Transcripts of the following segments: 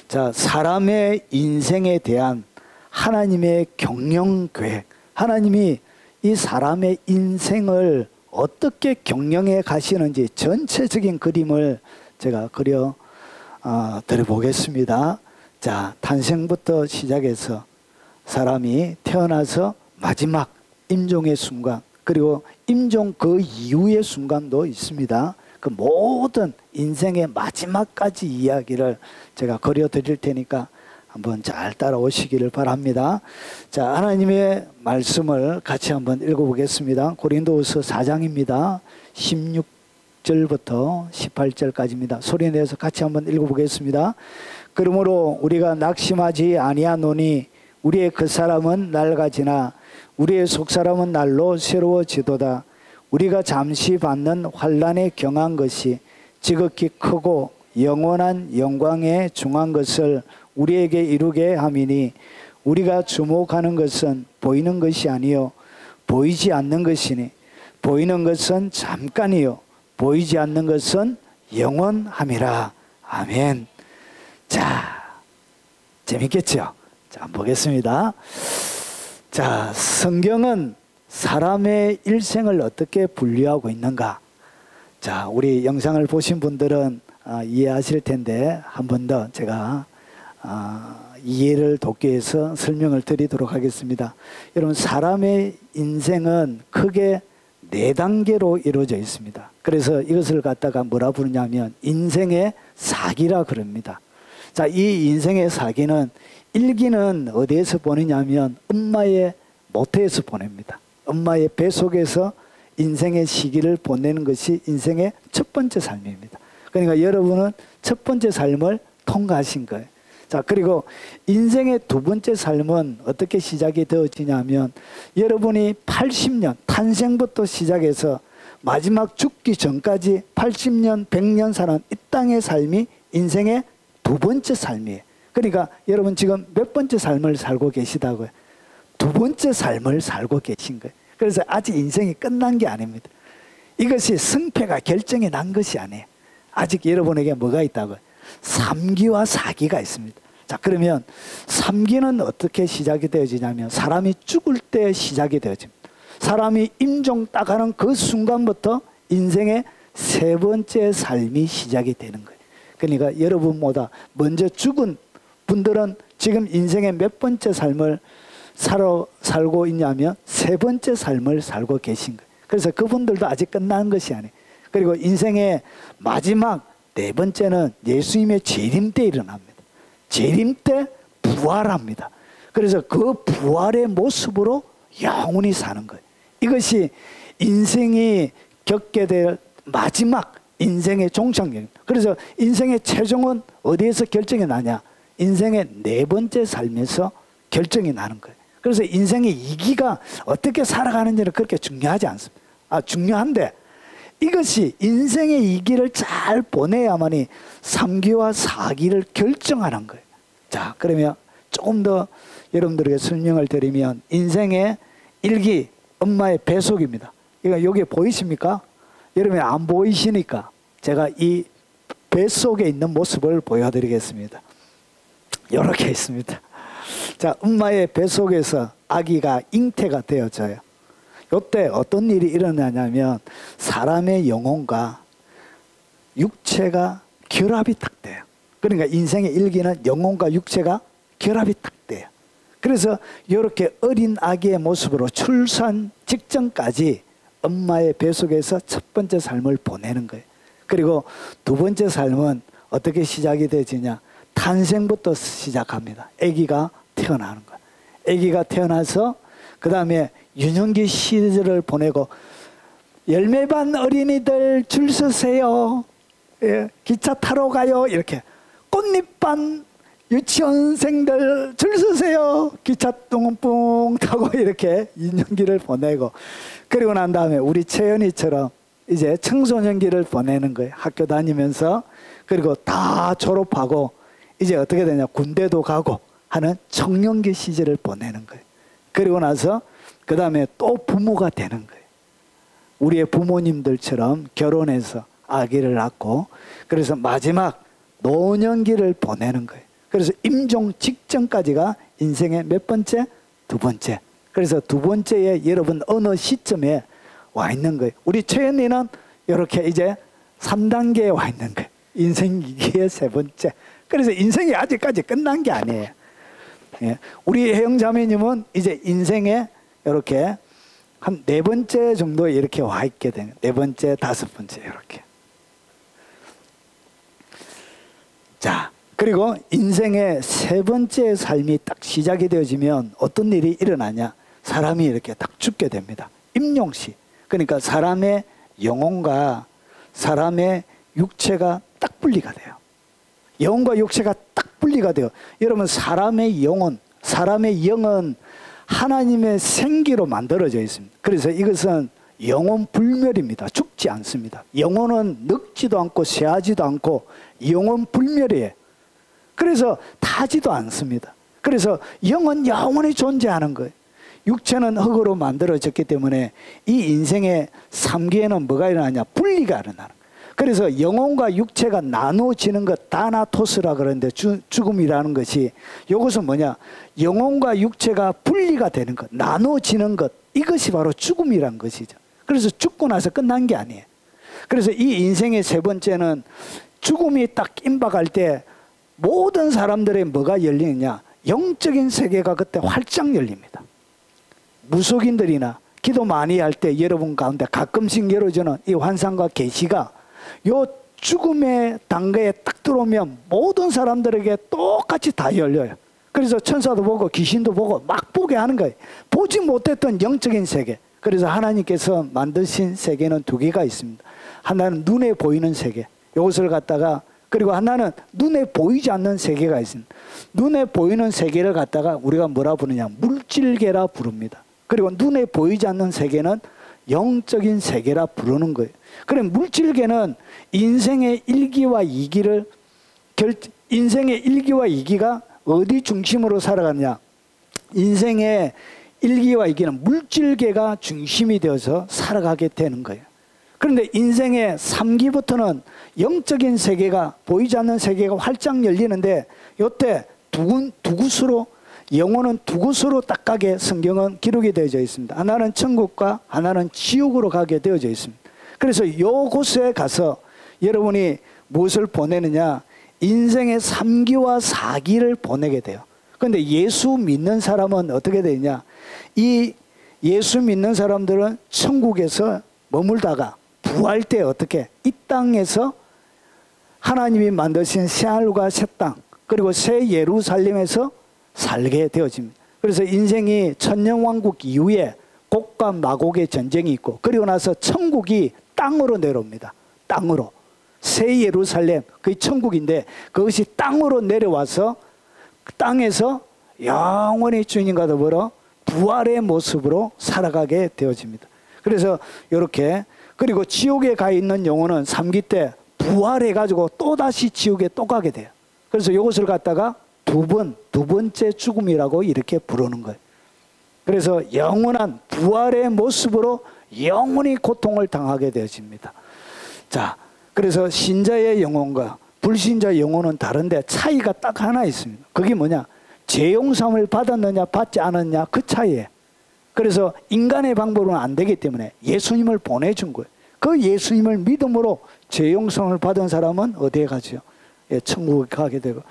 자, 사람의 인생에 대한 하나님의 경영 계획, 하나님이 이 사람의 인생을 어떻게 경영해 가시는지 전체적인 그림을 제가 그려 드려보겠습니다. 자, 탄생부터 시작해서 사람이 태어나서 마지막 임종의 순간, 그리고 임종 그 이후의 순간도 있습니다. 그 모든 인생의 마지막까지 이야기를 제가 그려 드릴 테니까 한번 잘 따라오시기를 바랍니다. 자, 하나님의 말씀을 같이 한번 읽어보겠습니다. 고린도후서 4장입니다. 16절부터 18절까지입니다. 소리 내서 같이 한번 읽어보겠습니다. 그러므로 우리가 낙심하지 아니하노니 우리의 그 사람은 낡아지나 우리의 속사람은 날로 새로워지도다. 우리가 잠시 받는 환난에 경한 것이 지극히 크고 영원한 영광에 중한 것을 우리에게 이루게 함이니 우리가 주목하는 것은 보이는 것이 아니요 보이지 않는 것이니 보이는 것은 잠깐이요 보이지 않는 것은 영원함이라. 아멘. 자, 재밌겠죠? 자, 한번 보겠습니다. 자, 성경은 사람의 일생을 어떻게 분류하고 있는가? 자, 우리 영상을 보신 분들은 이해하실 텐데 한 번 더 제가 이해를 돕기 위해서 설명을 드리도록 하겠습니다. 여러분, 사람의 인생은 크게 4단계로 이루어져 있습니다. 그래서 이것을 갖다가 뭐라 부르냐면 인생의 사기라 그럽니다. 자, 이 인생의 사기는 일기는 어디에서 보내냐면 엄마의 모태에서 보냅니다. 엄마의 배 속에서 인생의 시기를 보내는 것이 인생의 첫 번째 삶입니다. 그러니까 여러분은 첫 번째 삶을 통과하신 거예요. 자, 그리고 인생의 두 번째 삶은 어떻게 시작이 되어지냐면 여러분이 80년, 탄생부터 시작해서 마지막 죽기 전까지 80년, 100년 사는 이 땅의 삶이 인생의 두 번째 삶이에요. 그러니까 여러분 지금 몇 번째 삶을 살고 계시다고요? 두 번째 삶을 살고 계신 거예요. 그래서 아직 인생이 끝난 게 아닙니다. 이것이 승패가 결정이 난 것이 아니에요. 아직 여러분에게 뭐가 있다고요? 3기와 4기가 있습니다. 자, 그러면 3기는 어떻게 시작이 되어지냐면 사람이 죽을 때 시작이 되어집니다. 사람이 임종 딱 하는 그 순간부터 인생의 세 번째 삶이 시작이 되는 거예요. 그러니까 여러분보다 먼저 죽은 분들은 지금 인생의 몇 번째 삶을 살고 있냐면 세 번째 삶을 살고 계신 거예요. 그래서 그분들도 아직 끝난 것이 아니에요. 그리고 인생의 마지막 네 번째는 예수님의 재림 때 일어납니다. 재림 때 부활합니다. 그래서 그 부활의 모습으로 영원히 사는 거예요. 이것이 인생이 겪게 될 마지막 인생의 종착역입니다. 그래서 인생의 최종은 어디에서 결정이 나냐? 인생의 네 번째 삶에서 결정이 나는 거예요. 그래서 인생의 2기가 어떻게 살아가는지는 그렇게 중요하지 않습니다. 중요한데 이것이 인생의 2기를 잘 보내야만이 3기와 4기를 결정하는 거예요. 자, 그러면 조금 더 여러분들에게 설명을 드리면 인생의 1기, 엄마의 뱃속입니다. 이거 여기 보이십니까? 여러분이 안 보이시니까 제가 이 뱃속에 있는 모습을 보여드리겠습니다. 이렇게 있습니다. 자, 엄마의 뱃속에서 아기가 잉태가 되어져요. 이때 어떤 일이 일어나냐면 사람의 영혼과 육체가 결합이 딱 돼요. 그러니까 인생의 1기는 영혼과 육체가 결합이 딱 돼요. 그래서 이렇게 어린 아기의 모습으로 출산 직전까지 엄마의 뱃속에서 첫 번째 삶을 보내는 거예요. 그리고 두 번째 삶은 어떻게 시작이 되지냐? 탄생부터 시작합니다. 아기가 태어나는 거예요. 아기가 태어나서 그 다음에 유년기 시절을 보내고 열매반 어린이들 줄 서세요. 예, 기차 타러 가요. 이렇게 꽃잎반 유치원생들 줄 서세요. 기차 뚱뚱 타고 이렇게 유년기를 보내고 그리고 난 다음에 우리 채연이처럼 이제 청소년기를 보내는 거예요. 학교 다니면서. 그리고 다 졸업하고 이제 어떻게 되냐? 군대도 가고 하는 청년기 시절을 보내는 거예요. 그리고 나서 그 다음에 또 부모가 되는 거예요. 우리의 부모님들처럼 결혼해서 아기를 낳고 그래서 마지막 노년기를 보내는 거예요. 그래서 임종 직전까지가 인생의 몇 번째? 두 번째. 그래서 두 번째에 여러분 어느 시점에 와 있는 거예요. 우리 최연이는 이렇게 이제 3단계에 와 있는 거예요. 인생 위기의 세 번째. 그래서 인생이 아직까지 끝난 게 아니에요. 예. 우리 혜영자매님은 이제 인생에 이렇게 한 네 번째 정도 이렇게 와 있게 되는, 네 번째, 다섯 번째 이렇게. 자, 그리고 인생의 세 번째 삶이 딱 시작이 되어지면 어떤 일이 일어나냐? 사람이 이렇게 딱 죽게 됩니다. 임종시. 그러니까 사람의 영혼과 사람의 육체가 딱 분리가 돼요. 영혼과 육체가 딱 분리가 돼요. 여러분, 사람의 영혼, 사람의 영은 하나님의 생기로 만들어져 있습니다. 그래서 이것은 영혼 불멸입니다. 죽지 않습니다. 영혼은 늙지도 않고 쇠하지도 않고 영혼 불멸이에요. 그래서 타지도 않습니다. 그래서 영은 영원히 존재하는 거예요. 육체는 흙으로 만들어졌기 때문에 이 인생의 3기에는 뭐가 일어나냐? 분리가 일어나는 거예요. 그래서 영혼과 육체가 나누어지는 것, 다나토스라 그러는데 죽음이라는 것이, 이것은 뭐냐? 영혼과 육체가 분리가 되는 것, 나누어지는 것, 이것이 바로 죽음이란 것이죠. 그래서 죽고 나서 끝난 게 아니에요. 그래서 이 인생의 세 번째는 죽음이 딱 임박할 때 모든 사람들의 뭐가 열리느냐? 영적인 세계가 그때 활짝 열립니다. 무속인들이나 기도 많이 할 때 여러분 가운데 가끔씩 열어주는 이 환상과 계시가 요 죽음의 단계에 딱 들어오면 모든 사람들에게 똑같이 다 열려요. 그래서 천사도 보고 귀신도 보고 막 보게 하는 거예요. 보지 못했던 영적인 세계. 그래서 하나님께서 만드신 세계는 두 개가 있습니다. 하나는 눈에 보이는 세계, 이것을 갖다가, 그리고 하나는 눈에 보이지 않는 세계가 있습니다. 눈에 보이는 세계를 갖다가 우리가 뭐라 부르냐? 물질계라 부릅니다. 그리고 눈에 보이지 않는 세계는 영적인 세계라 부르는 거예요. 그럼 물질계는 인생의 1기와 2기를 인생의 1기와 2기가 어디 중심으로 살아가느냐? 인생의 1기와 2기는 물질계가 중심이 되어서 살아가게 되는 거예요. 그런데 인생의 3기부터는 영적인 세계가, 보이지 않는 세계가 활짝 열리는데, 이때 두 곳으로, 영혼은 두 곳으로 딱 가게 성경은 기록이 되어져 있습니다. 하나는 천국과 하나는 지옥으로 가게 되어져 있습니다. 그래서 이곳에 가서 여러분이 무엇을 보내느냐? 인생의 3기와 4기를 보내게 돼요. 그런데 예수 믿는 사람은 어떻게 되냐? 이 예수 믿는 사람들은 천국에서 머물다가 부활 때 어떻게? 이 땅에서 하나님이 만드신 새하늘과 새 땅, 그리고 새 예루살렘에서 살게 되어집니다. 그래서 인생이 천년왕국 이후에 곡과 마곡의 전쟁이 있고, 그리고 나서 천국이 땅으로 내려옵니다. 땅으로. 새 예루살렘, 그게 천국인데 그것이 땅으로 내려와서 땅에서 영원히 주님과 더불어 부활의 모습으로 살아가게 되어집니다. 그래서 이렇게, 그리고 지옥에 가 있는 영혼은 3기 때 부활해가지고 또다시 지옥에 또 가게 돼요. 그래서 이것을 갖다가 두 번째 죽음이라고 이렇게 부르는 거예요. 그래서 영원한 부활의 모습으로 영원히 고통을 당하게 되어집니다. 자, 그래서 신자의 영혼과 불신자의 영혼은 다른데 차이가 딱 하나 있습니다. 그게 뭐냐? 죄 용서를 받았느냐 받지 않았느냐, 그 차이예요. 그래서 인간의 방법으로는 안 되기 때문에 예수님을 보내준 거예요. 그 예수님을 믿음으로 죄 용서를 받은 사람은 어디에 가죠? 예, 천국에 가게 되고,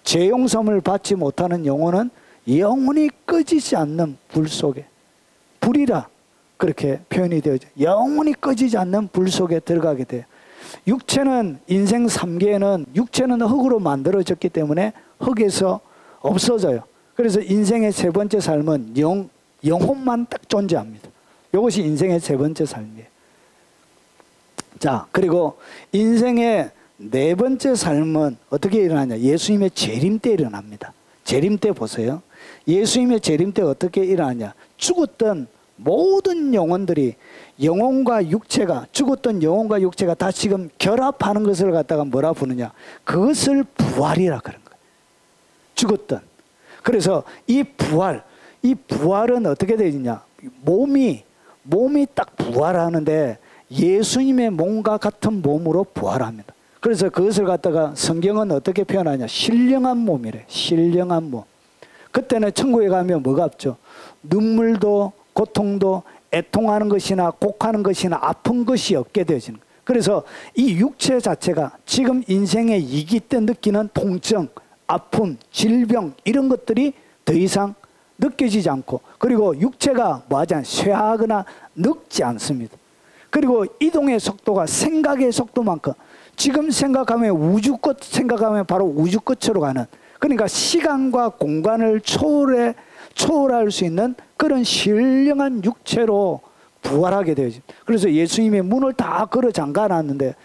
죄 용서를 받지 못하는 영혼은 영원히 꺼지지 않는 불 속에, 불이라 그렇게 표현이 되어져, 영원히 꺼지지 않는 불 속에 들어가게 돼요. 육체는, 인생 3기에는 육체는 흙으로 만들어졌기 때문에 흙에서 없어져요. 그래서 인생의 세 번째 삶은 영혼만 딱 존재합니다. 이것이 인생의 세 번째 삶이에요. 자, 그리고 인생의 네 번째 삶은 어떻게 일어나냐? 예수님의 재림 때 일어납니다. 재림 때 보세요. 예수님의 재림 때 어떻게 일어나냐? 죽었던 모든 영혼들이, 영혼과 육체가, 죽었던 영혼과 육체가 다 지금 결합하는 것을 갖다가 뭐라 부르냐? 그것을 부활이라 그런 거예요. 죽었던. 그래서 이 부활은 어떻게 되느냐? 몸이 딱 부활하는데 예수님의 몸과 같은 몸으로 부활합니다. 그래서 그것을 갖다가 성경은 어떻게 표현하냐? 신령한 몸이래. 신령한 몸. 그때는 천국에 가면 뭐가 없죠? 눈물도 고통도 애통하는 것이나 곡하는 것이나 아픈 것이 없게 되어지는 거예요. 그래서 이 육체 자체가 지금 인생의 이기 때 느끼는 통증, 아픔, 질병 이런 것들이 더 이상 느껴지지 않고, 그리고 육체가 뭐하지 않아요? 쇠하거나 늙지 않습니다. 그리고 이동의 속도가 생각의 속도만큼, 지금 생각하면 우주 끝 생각하면 바로 우주 끝으로 가는, 그러니까 시간과 공간을 초월할 수 있는 그런 신령한 육체로 부활하게 되어집니다. 그래서 예수님의 문을 다 걸어 잠가 놨는데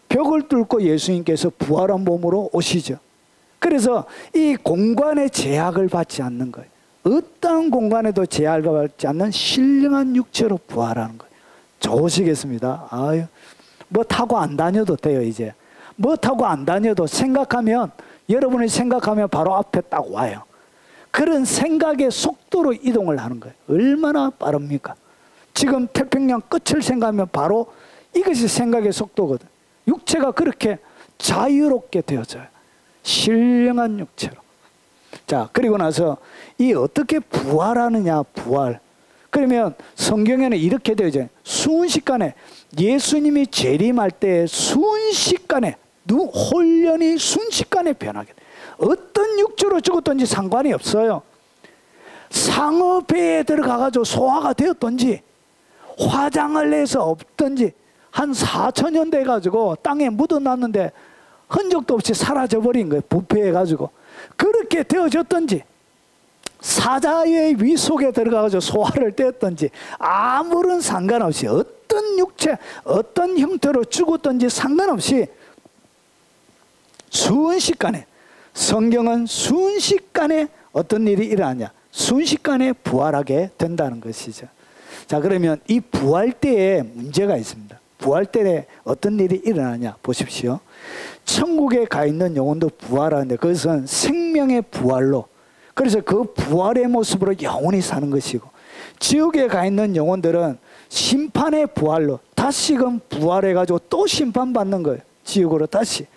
벽을 뚫고 예수님께서 부활한 몸으로 오시죠. 그래서 이 공간의 제약을 받지 않는 거예요. 어떠한 공간에도 제약을 받지 않는 신령한 육체로 부활하는 거예요. 좋으시겠습니다. 아유, 뭐 타고 안 다녀도 돼요. 이제 뭐 타고 안 다녀도 생각하면, 여러분이 생각하면 바로 앞에 딱 와요. 그런 생각의 속도로 이동을 하는 거예요. 얼마나 빠릅니까? 지금 태평양 끝을 생각하면 바로 이것이 생각의 속도거든. 육체가 그렇게 자유롭게 되어져요. 신령한 육체로. 자, 그리고 나서 이 어떻게 부활하느냐, 부활. 그러면 성경에는 이렇게 되어져요. 순식간에 예수님이 재림할 때 순식간에 홀연히 순식간에 변하게 돼. 어떤 육체로 죽었든지 상관이 없어요. 상어 배에 들어가가지고 소화가 되었든지, 화장을 해서 없든지, 한 4,000년 돼가지고 땅에 묻어놨는데 흔적도 없이 사라져버린 거예요. 부패해가지고. 그렇게 되어졌든지, 사자의 위 속에 들어가가지고 소화를 떼었든지, 아무런 상관없이 어떤 육체, 어떤 형태로 죽었든지 상관없이 순식간에, 성경은 순식간에 어떤 일이 일어나냐? 순식간에 부활하게 된다는 것이죠. 자, 그러면 이 부활 때에 문제가 있습니다. 부활 때에 어떤 일이 일어나냐? 보십시오. 천국에 가 있는 영혼도 부활하는데 그것은 생명의 부활로, 그래서 그 부활의 모습으로 영원히 사는 것이고, 지옥에 가 있는 영혼들은 심판의 부활로 다시금 부활해가지고 또 심판받는 거예요. 지옥으로 다시.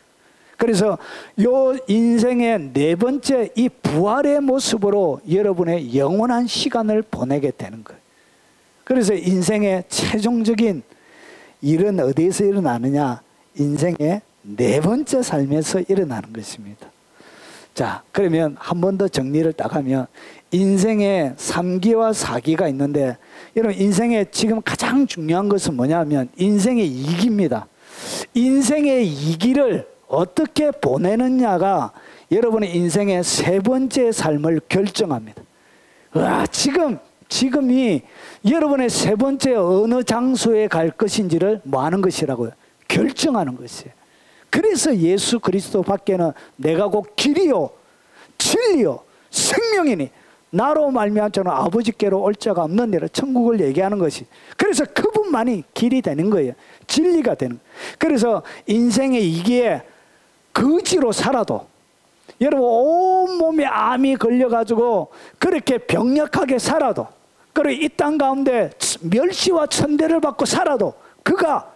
그래서 요 인생의 네 번째 이 부활의 모습으로 여러분의 영원한 시간을 보내게 되는 거예요. 그래서 인생의 최종적인 일은 어디에서 일어나느냐? 인생의 네 번째 삶에서 일어나는 것입니다. 자, 그러면 한 번 더 정리를 딱 하면, 인생의 3기와 4기가 있는데, 여러분 인생의 지금 가장 중요한 것은 뭐냐면 인생의 2기입니다. 인생의 2기를 어떻게 보내느냐가 여러분의 인생의 세 번째 삶을 결정합니다. 와, 지금이 여러분의 세 번째 어느 장소에 갈 것인지를 뭐 하는 것이라고요? 결정하는 것이에요. 그래서 예수 그리스도 밖에는 내가 곧 길이요 진리요 생명이니 나로 말미암아 저는 아버지께로 올 자가 없느니라, 천국을 얘기하는 것이. 그래서 그분만이 길이 되는 거예요. 진리가 되는 거예요. 그래서 인생의 이기에 거지로 살아도, 여러분 온몸에 암이 걸려가지고 그렇게 병약하게 살아도, 그리고 이 땅 가운데 멸시와 천대를 받고 살아도, 그가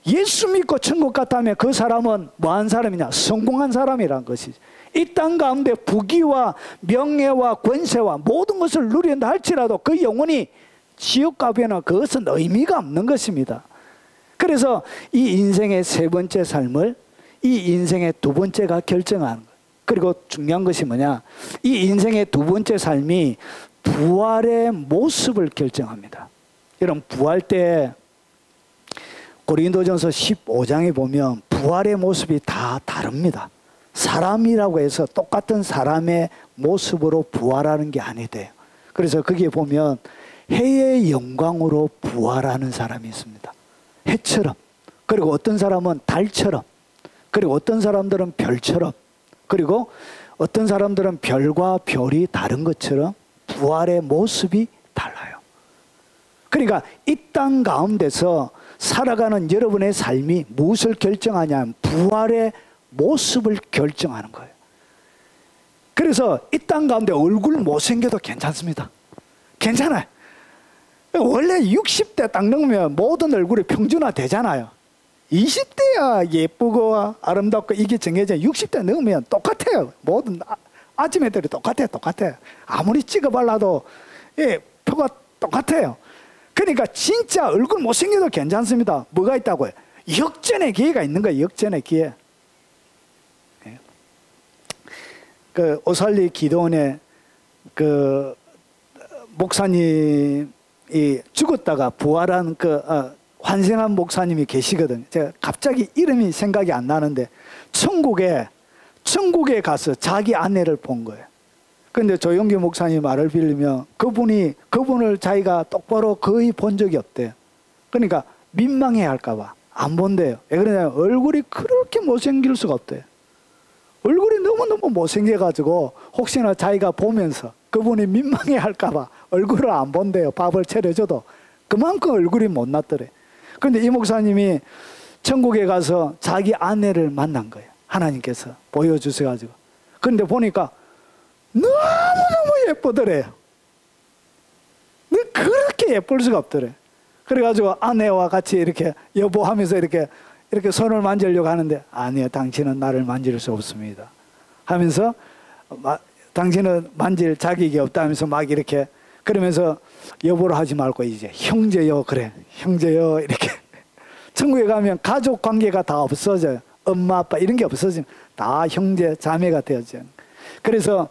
예수 믿고 천국 갔다면 그 사람은 뭐한 사람이냐? 성공한 사람이란 것이지. 이 땅 가운데 부귀와 명예와 권세와 모든 것을 누린다 할지라도 그 영혼이 지옥 가면 그것은 의미가 없는 것입니다. 그래서 이 인생의 세 번째 삶을 이 인생의 두 번째가 결정하는 거예요. 그리고 중요한 것이 뭐냐? 이 인생의 두 번째 삶이 부활의 모습을 결정합니다. 여러분 부활 때 고린도전서 15장에 보면 부활의 모습이 다 다릅니다. 사람이라고 해서 똑같은 사람의 모습으로 부활하는 게 아니대요. 그래서 거기에 보면 해의 영광으로 부활하는 사람이 있습니다. 해처럼. 그리고 어떤 사람은 달처럼. 그리고 어떤 사람들은 별처럼. 그리고 어떤 사람들은 별과 별이 다른 것처럼 부활의 모습이 달라요. 그러니까 이 땅 가운데서 살아가는 여러분의 삶이 무엇을 결정하냐면 부활의 모습을 결정하는 거예요. 그래서 이 땅 가운데 얼굴 못생겨도 괜찮습니다. 괜찮아요. 원래 60대 딱 넘으면 모든 얼굴이 평준화 되잖아요. 20대야 예쁘고 아름답고 이게 정해져. 60대 넘으면 똑같아요. 모든 아침 애들이 똑같아요. 아무리 찍어 발라도 예, 표가 똑같아요. 그러니까 진짜 얼굴 못생겨도 괜찮습니다. 뭐가 있다고요? 역전의 기회가 있는 거예요. 역전의 기회. 예. 그 오살리 기도원에 그 목사님이 죽었다가 부활한 그 환생한 목사님이 계시거든요. 제가 갑자기 이름이 생각이 안 나는데 천국에 가서 자기 아내를 본 거예요. 그런데 조용기 목사님 말을 빌리면 그분을 자기가 똑바로 거의 본 적이 없대요. 그러니까 민망해 할까봐 안 본대요. 왜 그러냐면 얼굴이 그렇게 못생길 수가 없대요. 얼굴이 너무너무 못생겨가지고 혹시나 자기가 보면서 그분이 민망해 할까봐 얼굴을 안 본대요. 밥을 차려줘도. 그만큼 얼굴이 못났더래. 그런데 이 목사님이 천국에 가서 자기 아내를 만난 거예요. 하나님께서 보여주셔가지고. 그런데 보니까 너무너무 예쁘더래요. 그렇게 예쁠 수가 없더래. 그래가지고 아내와 같이 이렇게 여보하면서 이렇게 손을 만지려고 하는데 아니요, 당신은 나를 만질 수 없습니다 하면서 당신은 만질 자격이 없다면서 막 이렇게 그러면서 여보로 하지 말고 이제 형제요, 그래 형제요 이렇게. 천국에 가면 가족 관계가 다 없어져요. 엄마 아빠 이런 게 없어지면 다 형제 자매가 되어져요. 그래서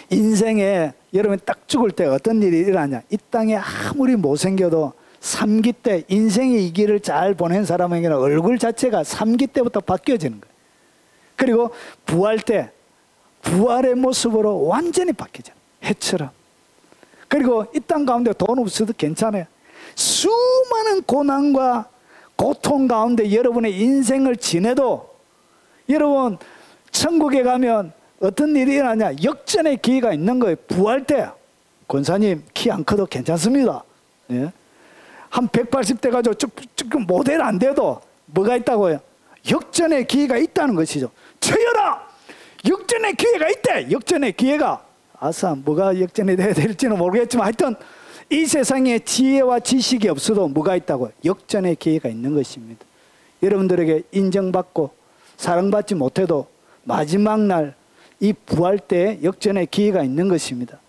인생에 여러분 딱 죽을 때 어떤 일이 일어나냐. 이 땅에 아무리 못생겨도 3기 때 인생의 이 길을 잘 보낸 사람에게는 얼굴 자체가 3기 때부터 바뀌어지는 거예요. 그리고 부활 때 부활의 모습으로 완전히 바뀌어져요. 해처럼. 그리고 이 땅 가운데 돈 없어도 괜찮아요. 수많은 고난과 고통 가운데 여러분의 인생을 지내도 여러분 천국에 가면 어떤 일이 일어나냐. 역전의 기회가 있는 거예요. 부활 때 권사님 키 안 커도 괜찮습니다. 예? 한 180대 가지고 조금 모델 안 돼도 뭐가 있다고요? 역전의 기회가 있다는 것이죠. 최열아, 역전의 기회가 있대. 역전의 기회가. 아싸, 뭐가 역전이 돼야 될지는 모르겠지만 하여튼 이 세상에 지혜와 지식이 없어도 뭐가 있다고요? 역전의 기회가 있는 것입니다. 여러분들에게 인정받고 사랑받지 못해도 마지막 날 이 부활 때 역전의 기회가 있는 것입니다.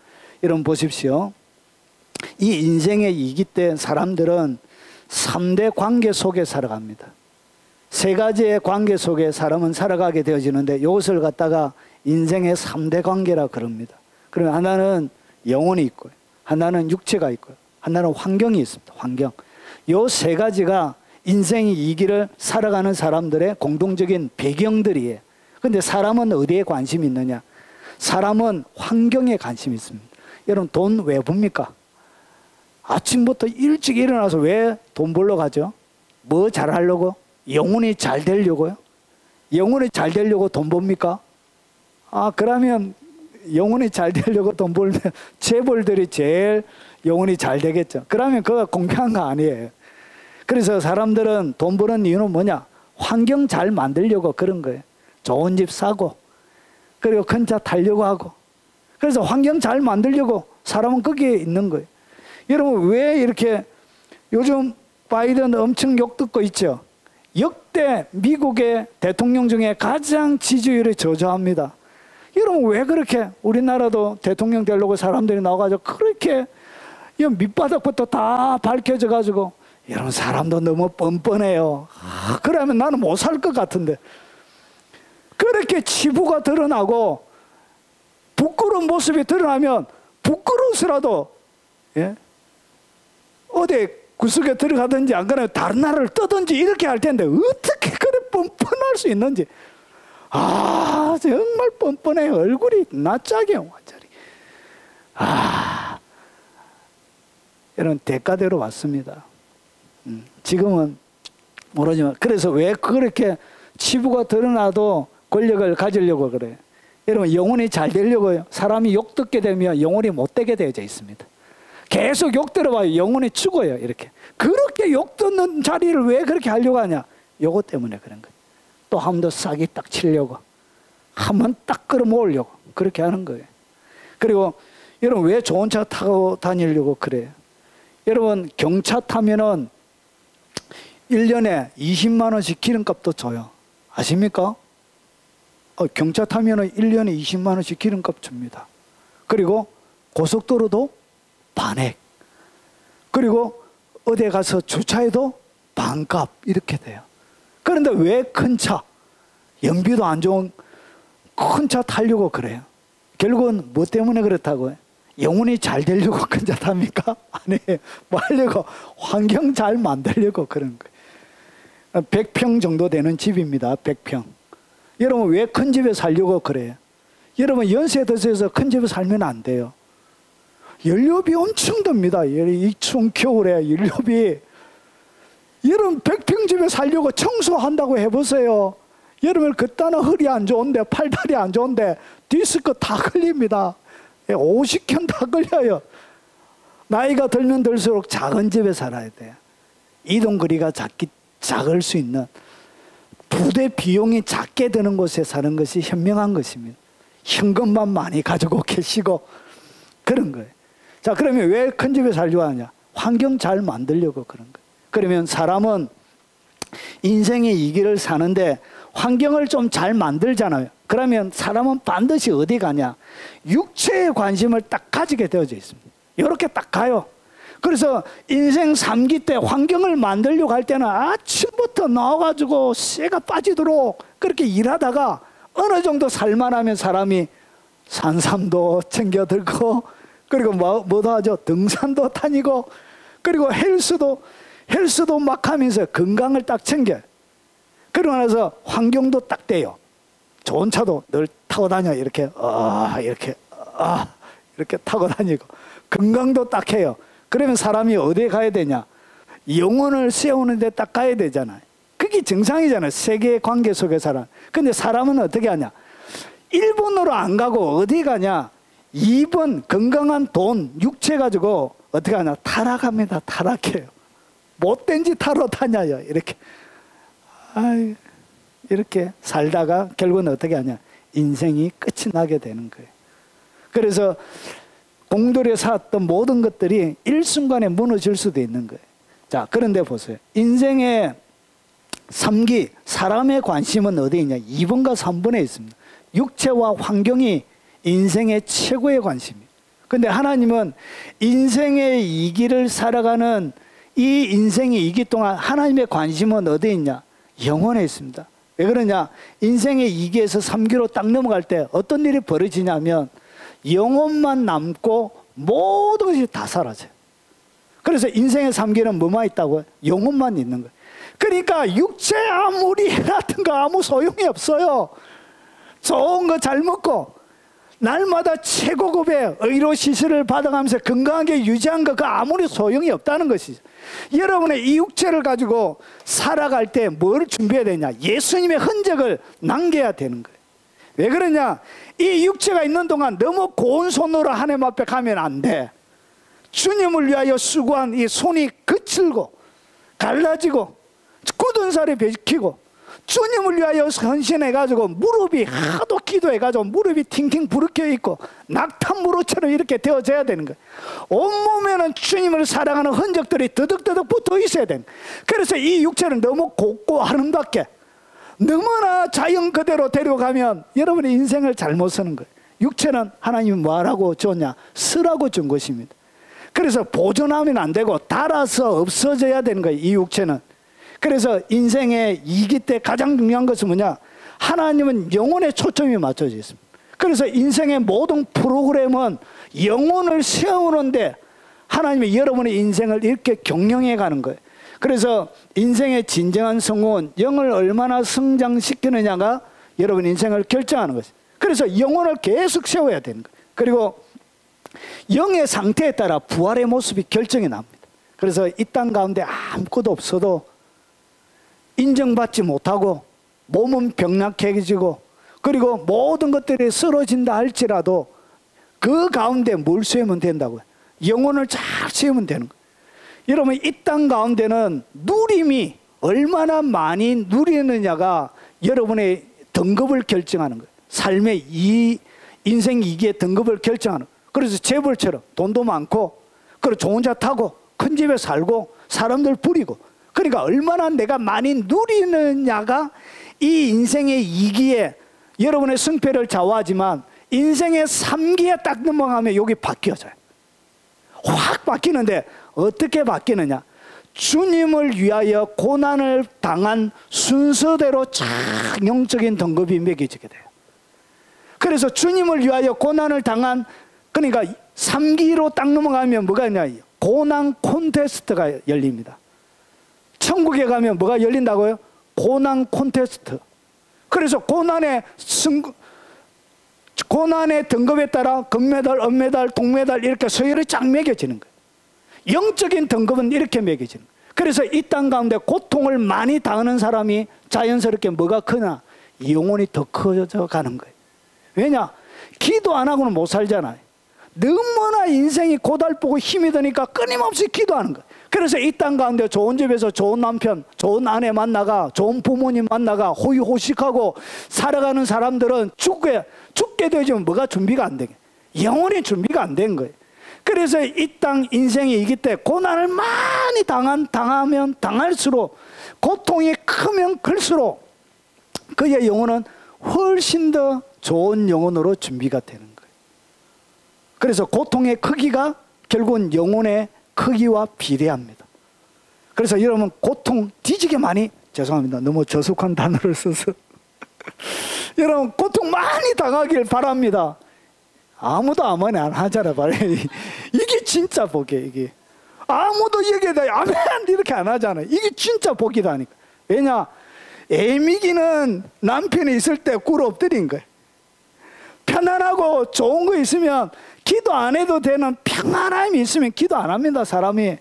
여러분 보십시오. 이 인생의 이기 때 사람들은 3대 관계 속에 살아갑니다. 3가지의 관계 속에 사람은 살아가게 되어지는데 이것을 갖다가 인생의 3대 관계라 그럽니다. 그러면 하나는 영혼이 있고요. 하나는 육체가 있고요. 하나는 환경이 있습니다. 환경. 이 3가지가 인생의 이 길을 살아가는 사람들의 공동적인 배경들이에요. 그런데 사람은 어디에 관심이 있느냐? 사람은 환경에 관심이 있습니다. 여러분 돈 왜 봅니까? 아침부터 일찍 일어나서 왜 돈 벌러 가죠? 뭐 잘하려고? 영혼이 잘 되려고요? 영혼이 잘 되려고 돈 법니까? 그러면 영혼이 잘 되려고 돈 벌면 재벌들이 제일 영혼이 잘 되겠죠. 그러면 그거 공평한 거 아니에요. 그래서 사람들은 돈 버는 이유는 뭐냐? 환경 잘 만들려고 그런 거예요. 좋은 집 사고 그리고 큰 차 타려고 하고. 그래서 환경 잘 만들려고 사람은 거기에 있는 거예요. 여러분 왜 이렇게 요즘 바이든 엄청 욕 듣고 있죠? 역대 미국의 대통령 중에 가장 지지율이 저조합니다. 여러분 왜 그렇게 우리나라도 대통령 되려고 사람들이 나와가지고 그렇게 밑바닥부터 다 밝혀져 가지고 여러분 사람도 너무 뻔뻔해요. 그러면 나는 못 살 것 같은데 그렇게 치부가 드러나고 부끄러운 모습이 드러나면 부끄러워서라도 예? 어디 구석에 들어가든지 안 그러면 다른 나라를 떠든지 이렇게 할 텐데 어떻게 그래 뻔뻔할 수 있는지. 정말 뻔뻔해. 얼굴이 낯짝이요 완전히. 이런 대가대로 왔습니다. 지금은 모르지만 그래서 왜 그렇게 치부가 드러나도 권력을 가지려고 그래요? 여러분 영혼이 잘 되려고요. 사람이 욕 듣게 되면 영혼이 못 되게 되어져 있습니다. 계속 욕 들어봐요. 영혼이 죽어요. 이렇게. 그렇게 욕 듣는 자리를 왜 그렇게 하려고 하냐? 요거 때문에 그런 거예요. 또 한 번 더 싸게 딱 치려고. 한 번 딱 끌어모으려고. 그렇게 하는 거예요. 그리고 여러분 왜 좋은 차 타고 다니려고 그래요? 여러분 경차 타면은 1년에 20만 원씩 기름값도 줘요. 아십니까? 경차 타면 1년에 20만 원씩 기름값 줍니다. 그리고 고속도로도 반액. 그리고 어디에 가서 주차해도 반값 이렇게 돼요. 그런데 왜 큰 차, 연비도 안 좋은 큰 차 타려고 그래요? 결국은 뭐 때문에 그렇다고요? 영혼이 잘 되려고 큰 차 탑니까? 아니, 뭐 하려고? 환경 잘 만들려고 그런 거예요. 100평 정도 되는 집입니다. 100평. 여러분 왜 큰 집에 살려고 그래요? 여러분 연세 드셔서 큰 집에 살면 안 돼요. 연료비 엄청 듭니다. 이 추운 겨울에 연료비. 여러분 100평 집에 살려고 청소한다고 해보세요. 여러분 그따는 허리 안 좋은데 팔다리 안 좋은데 디스크 다 걸립니다. 50견 다 걸려요. 나이가 들면 들수록 작은 집에 살아야 돼요. 이동거리가 작을 수 있는 부대 비용이 작게 드는 곳에 사는 것이 현명한 것입니다. 현금만 많이 가지고 계시고 그런 거예요. 자, 그러면 왜 큰 집에 살려고 하냐? 환경 잘 만들려고 그런 거예요. 그러면 사람은 인생의 이 길을 사는데 환경을 좀 잘 만들잖아요. 그러면 사람은 반드시 어디 가냐? 육체에 관심을 딱 가지게 되어져 있습니다. 이렇게 딱 가요. 그래서 인생 3기 때 환경을 만들려고 할 때는 아침부터 나와가지고 쇠가 빠지도록 그렇게 일하다가 어느 정도 살만하면 사람이 산삼도 챙겨 들고 그리고 뭐도 하죠? 등산도 다니고 그리고 헬스도 막 하면서 건강을 딱 챙겨요. 그러고 나서 환경도 딱 돼요. 좋은 차도 늘 타고 다녀요. 이렇게 이렇게 타고 다니고 건강도 딱 해요. 그러면 사람이 어디에 가야 되냐? 영혼을 세우는 데 딱 가야 되잖아요. 그게 정상이잖아요. 세계의 관계 속에 살아. 근데 사람은 어떻게 하냐? 1번으로 안 가고 어디 가냐? 2번 건강한 돈, 육체 가지고 어떻게 하냐? 타락합니다. 타락해요. 못된 짓 하러 다녀요. 이렇게. 이렇게 살다가 결국은 어떻게 하냐? 인생이 끝이 나게 되는 거예요. 그래서 공들여 쌓았던 모든 것들이 일순간에 무너질 수도 있는 거예요. 자, 그런데 보세요. 인생의 3기, 사람의 관심은 어디에 있냐? 2번과 3번에 있습니다. 육체와 환경이 인생의 최고의 관심이에요. 근데 하나님은 인생의 2기를 살아가는 이 인생의 2기 동안 하나님의 관심은 어디에 있냐? 영혼에 있습니다. 왜 그러냐? 인생의 2기에서 3기로 딱 넘어갈 때 어떤 일이 벌어지냐면 영혼만 남고 모든 것이 다 사라져요. 그래서 인생의 3기는 뭐만 있다고요? 영혼만 있는 거예요. 그러니까 육체 아무리 해놨던 거 아무 소용이 없어요. 좋은 거 잘 먹고 날마다 최고급의 의료 시술을 받아가면서 건강하게 유지한 거 그 아무리 소용이 없다는 것이죠. 여러분의 이 육체를 가지고 살아갈 때 뭘 준비해야 되냐? 예수님의 흔적을 남겨야 되는 거예요. 왜 그러냐? 이 육체가 있는 동안 너무 고운 손으로 하나님 앞에 가면 안 돼. 주님을 위하여 수고한 이 손이 거칠고 갈라지고 굳은 살이 베끼고 주님을 위하여 헌신해가지고 무릎이 하도 기도해가지고 무릎이 팅팅 부르켜 있고 낙탄 무릎처럼 이렇게 되어져야 되는 거예요. 온몸에는 주님을 사랑하는 흔적들이 더덕더덕 붙어 있어야 되는 거예요. 그래서 이 육체는 너무 곱고 아름답게 너무나 자연 그대로 데려가면 여러분의 인생을 잘못 쓰는 거예요. 육체는 하나님이 뭐라고 줬냐? 쓰라고 준 것입니다. 그래서 보존하면 안 되고 닳아서 없어져야 되는 거예요. 이 육체는. 그래서 인생의 2기 때 가장 중요한 것은 뭐냐? 하나님은 영혼에 초점이 맞춰져 있습니다. 그래서 인생의 모든 프로그램은 영혼을 세우는데 하나님이 여러분의 인생을 이렇게 경영해 가는 거예요. 그래서 인생의 진정한 성공은 영을 얼마나 성장시키느냐가 여러분 인생을 결정하는 것이죠. 그래서 영혼을 계속 세워야 되는 거예요. 그리고 영의 상태에 따라 부활의 모습이 결정이 납니다. 그래서 이 땅 가운데 아무것도 없어도 인정받지 못하고 몸은 병약해지고 그리고 모든 것들이 쓰러진다 할지라도 그 가운데 뭘 세우면 된다고요? 영혼을 잘 세우면 되는 거예요. 여러분 이 땅 가운데는 누림이 얼마나 많이 누리느냐가 여러분의 등급을 결정하는 거예요. 삶의 인생 2기의 등급을 결정하는 거예요. 그래서 재벌처럼 돈도 많고 그리고 좋은 차 타고 큰 집에 살고 사람들 부리고 그러니까 얼마나 내가 많이 누리느냐가 이 인생의 2기에 여러분의 승패를 좌우하지만 인생의 3기에 딱 넘어가면 여기 바뀌어져요. 확 바뀌는데 어떻게 바뀌느냐? 주님을 위하여 고난을 당한 순서대로 쫙 영적인 등급이 매겨지게 돼요. 그래서 주님을 위하여 고난을 당한, 그러니까 3기로 딱 넘어가면 뭐가 있냐? 고난 콘테스트가 열립니다. 천국에 가면 뭐가 열린다고요? 고난 콘테스트. 그래서 고난의 등급에 따라 금메달, 은메달, 동메달 이렇게 서열이 쫙 매겨지는 거예요. 영적인 등급은 이렇게 매겨지는 거예요. 그래서 이 땅 가운데 고통을 많이 당하는 사람이 자연스럽게 뭐가 크나? 영혼이 더 커져 가는 거예요. 왜냐? 기도 안 하고는 못 살잖아요. 너무나 인생이 고달프고 힘이 드니까 끊임없이 기도하는 거예요. 그래서 이 땅 가운데 좋은 집에서 좋은 남편, 좋은 아내 만나가, 좋은 부모님 만나가 호의호식하고 살아가는 사람들은 죽게 되지만 뭐가 준비가 안 되게, 영혼이 준비가 안 된 거예요. 그래서 이 땅 인생이 이기 때 고난을 많이 당하면 당할수록, 고통이 크면 클수록 그의 영혼은 훨씬 더 좋은 영혼으로 준비가 되는 거예요. 그래서 고통의 크기가 결국은 영혼의 크기와 비례합니다. 그래서 여러분 고통 뒤지게 많이, 죄송합니다, 너무 저속한 단어를 써서 여러분 고통 많이 당하길 바랍니다. 아무도 아멘 안 하잖아. 이게 진짜 복이에요. 이게 아무도 여기에다 아멘 이렇게 안 하잖아. 이게 진짜 복이다니까. 왜냐? 애미기는 남편이 있을 때 꿇어 엎드린 거예요. 편안하고 좋은 거 있으면 기도 안 해도 되는 평안함이 있으면 기도 안 합니다. 사람이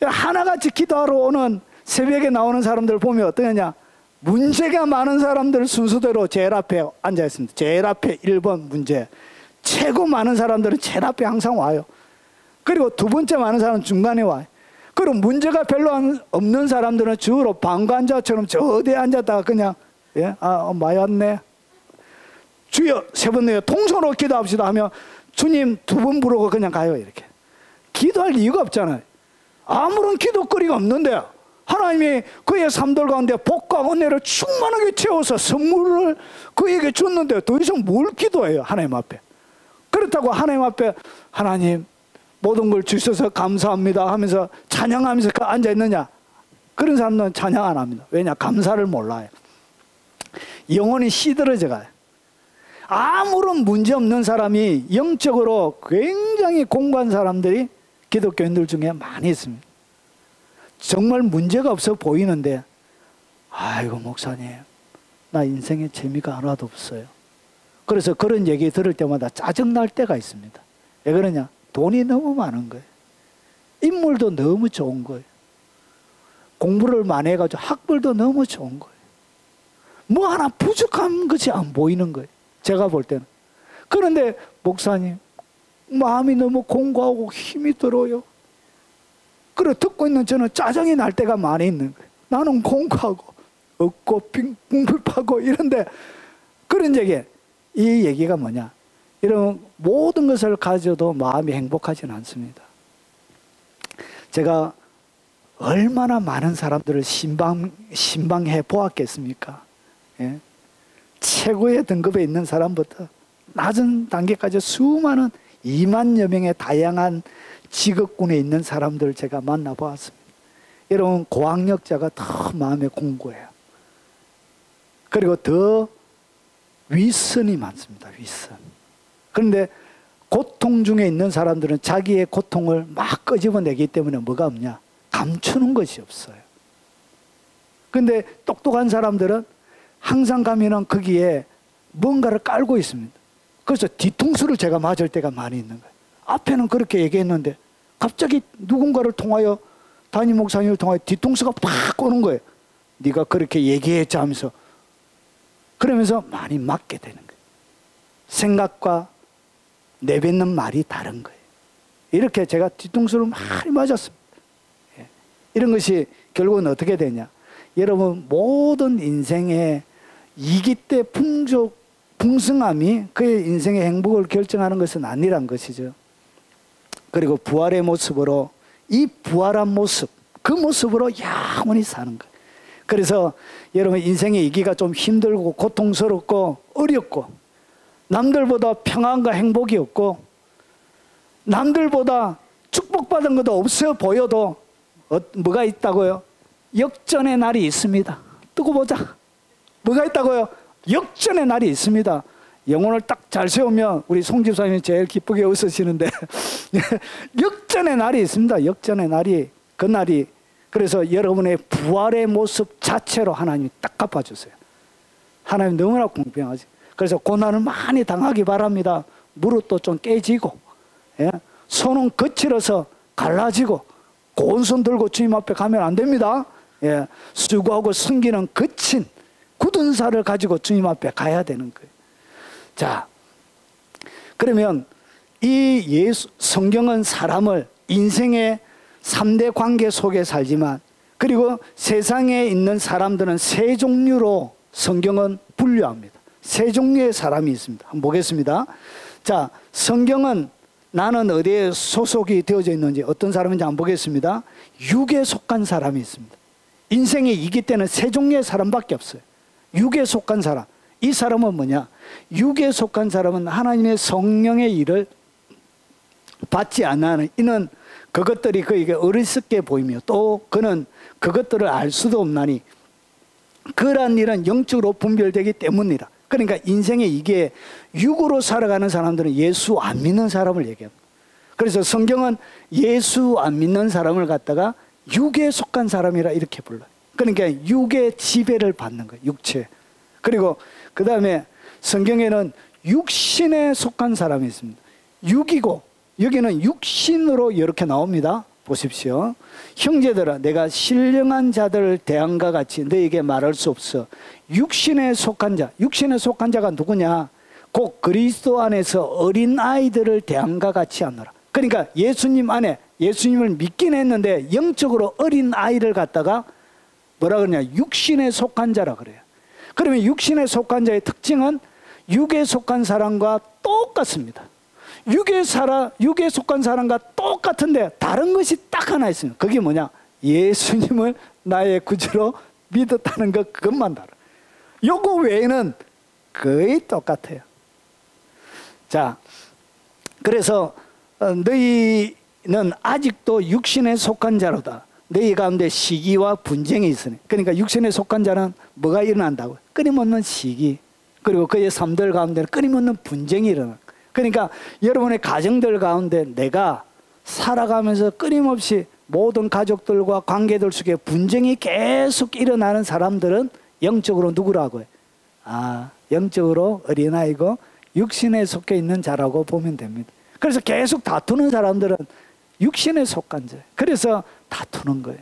하나같이 기도하러 오는, 새벽에 나오는 사람들 보면 어떠냐? 문제가 많은 사람들 순서대로 제일 앞에 앉아 있습니다. 제일 앞에 1번 문제, 최고 많은 사람들은 제일 앞에 항상 와요. 그리고 두 번째 많은 사람은 중간에 와요. 그리고 문제가 별로 없는 사람들은 주로 방관자처럼 저 어디에 앉았다가 그냥 많이 왔네, 주여 3번 내요, 통성으로 기도합시다 하면 주님 2번 부르고 그냥 가요. 이렇게 기도할 이유가 없잖아요. 아무런 기도거리가 없는데 하나님이 그의 삶들 가운데 복과 은혜를 충만하게 채워서 선물을 그에게 줬는데 더 이상 뭘 기도해요? 하나님 앞에. 그렇다고 하나님 앞에 하나님 모든 걸 주셔서 감사합니다 하면서 찬양하면서 앉아있느냐? 그런 사람들은 찬양 안 합니다. 왜냐? 감사를 몰라요. 영혼이 시들어져 가요. 아무런 문제 없는 사람이 영적으로 굉장히 공고한 사람들이 기독교인들 중에 많이 있습니다. 정말 문제가 없어 보이는데, 아이고 목사님 나 인생에 재미가 하나도 없어요. 그래서 그런 얘기 들을 때마다 짜증날 때가 있습니다. 왜 그러냐? 돈이 너무 많은 거예요. 인물도 너무 좋은 거예요. 공부를 많이 해가지고 학벌도 너무 좋은 거예요. 뭐 하나 부족한 것이 안 보이는 거예요. 제가 볼 때는. 그런데 목사님 마음이 너무 공고하고 힘이 들어요. 그래 듣고 있는 저는 짜증이 날 때가 많이 있는 거예요. 나는 공고하고 없고 빙불파고 이런데, 그런 얘기, 이 얘기가 뭐냐? 이런 모든 것을 가져도 마음이 행복하지는 않습니다. 제가 얼마나 많은 사람들을 신방해 보았겠습니까? 예? 최고의 등급에 있는 사람부터 낮은 단계까지 수많은 2만여 명의 다양한 직업군에 있는 사람들을 제가 만나보았습니다. 여러분 고학력자가 더 마음에 공고해요. 그리고 더 윗선이 많습니다. 윗선. 그런데 고통 중에 있는 사람들은 자기의 고통을 막 끄집어내기 때문에 뭐가 없냐? 감추는 것이 없어요. 그런데 똑똑한 사람들은 항상 가면은 거기에 뭔가를 깔고 있습니다. 그래서 뒤통수를 제가 맞을 때가 많이 있는 거예요. 앞에는 그렇게 얘기했는데 갑자기 누군가를 통하여, 담임 목사님을 통하여 뒤통수가 팍 오는 거예요. 네가 그렇게 얘기했지 하면서. 그러면서 많이 맞게 되는 거예요. 생각과 내뱉는 말이 다른 거예요. 이렇게 제가 뒤통수를 많이 맞았습니다. 이런 것이 결국은 어떻게 되냐? 여러분 모든 인생의 이기 때 풍성함이 그의 인생의 행복을 결정하는 것은 아니란 것이죠. 그리고 부활의 모습으로 이 부활한 모습, 그 모습으로 영원히 사는 거예요. 그래서 여러분 인생의 이기가 좀 힘들고 고통스럽고 어렵고 남들보다 평안과 행복이 없고 남들보다 축복받은 것도 없어 보여도 뭐가 있다고요? 역전의 날이 있습니다. 두고 보자. 뭐가 있다고요? 역전의 날이 있습니다. 영혼을 딱 잘 세우면 우리 송 집사님이 제일 기쁘게 웃으시는데 역전의 날이 있습니다. 역전의 날이, 그 날이. 그래서 여러분의 부활의 모습 자체로 하나님이 딱 갚아주세요. 하나님 너무나 공평하지. 그래서 고난을 많이 당하기 바랍니다. 무릎도 좀 깨지고, 예? 손은 거칠어서 갈라지고 고운 손 들고 주님 앞에 가면 안 됩니다. 예. 수고하고 숨기는 거친 굳은 살을 가지고 주님 앞에 가야 되는 거예요. 자, 그러면 이 성경은 사람을 인생의 3대 관계 속에 살지만, 그리고 세상에 있는 사람들은 세 종류로 성경은 분류합니다. 세 종류의 사람이 있습니다. 한번 보겠습니다. 자, 성경은 나는 어디에 소속이 되어져 있는지, 어떤 사람인지 한번 보겠습니다. 육에 속한 사람이 있습니다. 인생의 이기 때는 세 종류의 사람밖에 없어요. 육에 속한 사람. 이 사람은 뭐냐? 육에 속한 사람은 하나님의 성령의 일을 받지 않는, 이는 그것들이 그에게 어리석게 보이며 또 그는 그것들을 알 수도 없나니 그러한 일은 영적으로 분별되기 때문이라. 그러니까 인생에 이게 육으로 살아가는 사람들은 예수 안 믿는 사람을 얘기합니다. 그래서 성경은 예수 안 믿는 사람을 갖다가 육에 속한 사람이라 이렇게 불러요. 그러니까 육의 지배를 받는 거예요. 육체. 그리고 그 다음에 성경에는 육신에 속한 사람이 있습니다. 육이고 여기는 육신으로 이렇게 나옵니다. 보십시오. 형제들아, 내가 신령한 자들을 대함과 같이 너에게 말할 수 없어. 육신에 속한 자, 육신에 속한 자가 누구냐? 곧 그리스도 안에서 어린 아이들을 대함과 같이 하노라. 그러니까 예수님 안에, 예수님을 믿긴 했는데 영적으로 어린 아이를 갖다가 뭐라 그러냐? 육신에 속한 자라 그래요. 그러면 육신에 속한 자의 특징은 육에 속한 사람과 똑같습니다. 육에 속한 사람과 똑같은데 다른 것이 딱 하나 있습니다. 그게 뭐냐? 예수님을 나의 구주로 믿었다는 것, 그것만 다르. 요거 외에는 거의 똑같아요. 자, 그래서 너희는 아직도 육신에 속한 자로다. 너희 가운데 시기와 분쟁이 있으니. 그러니까 육신에 속한 자는 뭐가 일어난다고요? 끊임없는 시기, 그리고 그의 삶들 가운데는 끊임없는 분쟁이 일어나. 그러니까 여러분의 가정들 가운데 내가 살아가면서 끊임없이 모든 가족들과 관계들 속에 분쟁이 계속 일어나는 사람들은 영적으로 누구라고요? 영적으로 어린아이고 육신에 속해 있는 자라고 보면 됩니다. 그래서 계속 다투는 사람들은 육신에 속한 자예요. 그래서 다투는 거예요.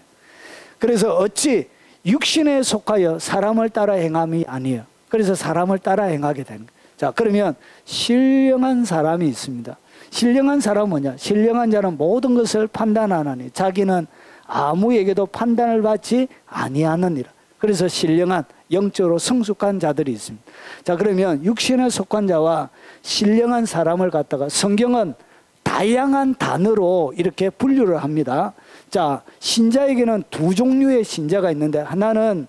그래서 어찌 육신에 속하여 사람을 따라 행함이 아니에요. 그래서 사람을 따라 행하게 되는 거예요. 자, 그러면 신령한 사람이 있습니다. 신령한 사람은 뭐냐? 신령한 자는 모든 것을 판단하나니 자기는 아무에게도 판단을 받지 아니하느니라. 그래서 신령한, 영적으로 성숙한 자들이 있습니다. 자, 그러면 육신에 속한 자와 신령한 사람을 갖다가 성경은 다양한 단어로 이렇게 분류를 합니다. 자, 신자에게는 두 종류의 신자가 있는데, 하나는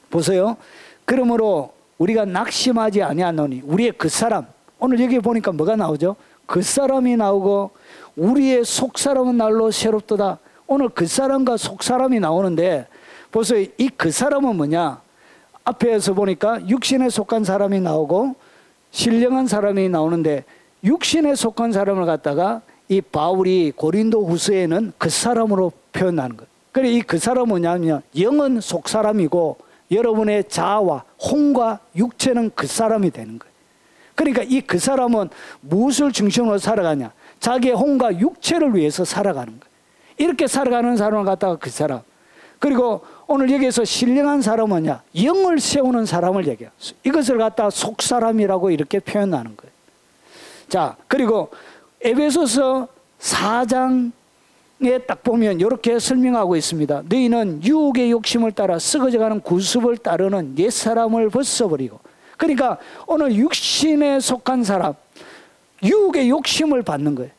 보세요. 그러므로 우리가 낙심하지 아니하노니 우리의 그 사람, 오늘 여기 보니까 뭐가 나오죠? 그 사람이 나오고 우리의 속 사람은 날로 새롭도다. 오늘 그 사람과 속 사람이 나오는데, 보세요. 이 그 사람은 뭐냐? 앞에서 보니까 육신에 속한 사람이 나오고 신령한 사람이 나오는데, 육신에 속한 사람을 갖다가 이 바울이 고린도 후서에는 그 사람으로 표현하는 거예요. 그래, 이 그 사람은 뭐냐면 영은 속 사람이고 여러분의 자아와 혼과 육체는 그 사람이 되는 거예요. 그러니까 이 그 사람은 무엇을 중심으로 살아가냐? 자기의 혼과 육체를 위해서 살아가는 거예요. 이렇게 살아가는 사람을 갖다가 그 사람. 그리고 오늘 여기에서 신령한 사람은 뭐냐? 영을 세우는 사람을 얘기해요. 이것을 갖다가 속 사람이라고 이렇게 표현하는 거예요. 자, 그리고 에베소서 4장에 딱 보면 이렇게 설명하고 있습니다. 너희는 유혹의 욕심을 따라 썩어져가는 구습을 따르는 옛사람을 벗어버리고. 그러니까 오늘 육신에 속한 사람, 유혹의 욕심을 받는 거예요.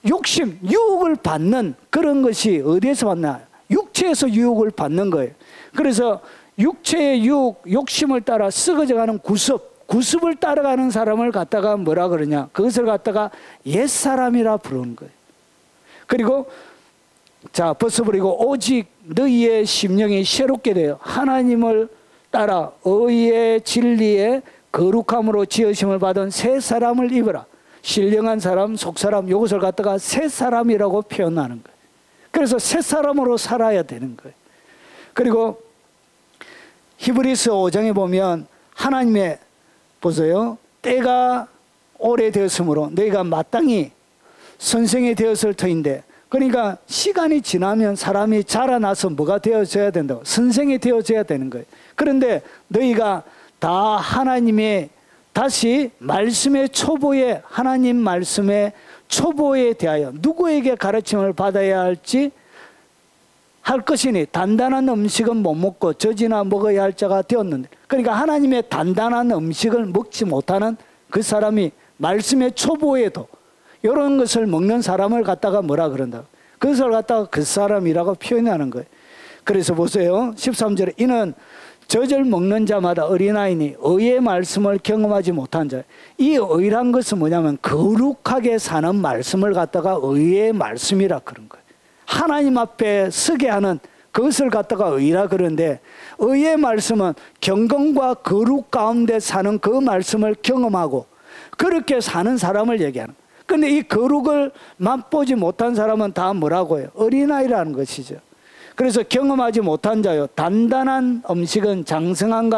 욕심, 유혹을 받는 그런 것이 어디에서 받나? 육체에서 유혹을 받는 거예요. 그래서 육체의 유혹, 욕심을 따라 썩어져가는 구습을 따라가는 사람을 갖다가 뭐라 그러냐, 그것을 갖다가 옛사람이라 부르는 거예요. 그리고 자, 벗어버리고 오직 너희의 심령이 새롭게 되어 하나님을 따라 의의 진리의 거룩함으로 지으심을 받은 새 사람을 입어라. 신령한 사람, 속사람, 이것을 갖다가 새 사람이라고 표현하는 거예요. 그래서 새 사람으로 살아야 되는 거예요. 그리고 히브리서 5장에 보면 하나님의, 보세요, 때가 오래되었으므로 너희가 마땅히 선생이 되었을 터인데, 그러니까 시간이 지나면 사람이 자라나서 뭐가 되어져야 된다고? 선생이 되어져야 되는 거예요. 그런데 너희가 다 하나님의 다시 말씀의 초보에, 하나님 말씀의 초보에 대하여 누구에게 가르침을 받아야 할지 할 것이니 단단한 음식은 못 먹고 젖이나 먹어야 할 자가 되었는데, 그러니까 하나님의 단단한 음식을 먹지 못하는 그 사람이 말씀의 초보에도 이런 것을 먹는 사람을 갖다가 뭐라 그런다고? 그것을 갖다가 그 사람이라고 표현하는 거예요. 그래서 보세요. 13절에 이는 젖을 먹는 자마다 어린아이니 의의 말씀을 경험하지 못한 자. 이 의란 것은 뭐냐면 거룩하게 사는 말씀을 갖다가 의의 말씀이라 그런 거예요. 하나님 앞에 서게 하는 그것을 갖다가 의라 그러는데, 의의 말씀은 경건과 거룩 가운데 사는 그 말씀을 경험하고 그렇게 사는 사람을 얘기하는 거예요. 그런데 이 거룩을 맛보지 못한 사람은 다 뭐라고 해요? 어린아이라는 것이죠. 그래서 경험하지 못한 자요, 단단한 음식은 장성한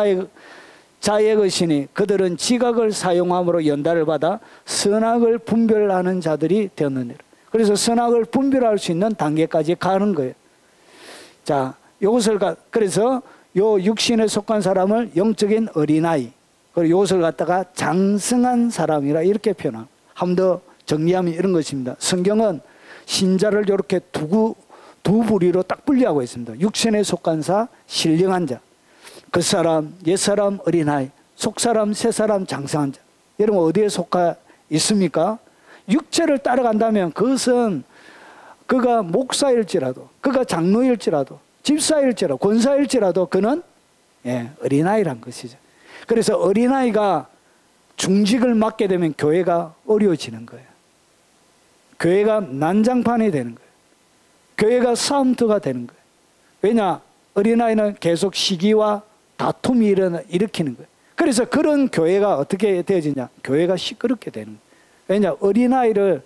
자의 것이니 그들은 지각을 사용함으로 연달을 받아 선악을 분별하는 자들이 되었느니라. 그래서 선악을 분별할 수 있는 단계까지 가는 거예요. 자, 이것을 그래서 요 육신에 속한 사람을 영적인 어린아이, 그리고 이것을 갖다가 장성한 사람이라 이렇게 표현합니다. 한 번 더 정리하면 이런 것입니다. 성경은 신자를 이렇게 두 부류로 딱 분리하고 있습니다. 육신에 속한 자, 신령한 자, 그 사람, 옛사람, 어린아이, 속사람, 새사람, 장성한 자. 여러분 어디에 속하 있습니까? 육체를 따라간다면 그것은 그가 목사일지라도, 그가 장로일지라도, 집사일지라도, 권사일지라도 그는 어린아이란 것이죠. 그래서 어린아이가 중직을 맡게 되면 교회가 어려워지는 거예요. 교회가 난장판이 되는 거예요. 교회가 싸움터가 되는 거예요. 왜냐? 어린아이는 계속 시기와 다툼이 일으키는 거예요. 그래서 그런 교회가 어떻게 되어지냐? 교회가 시끄럽게 되는 거예요. 왜냐? 어린아이를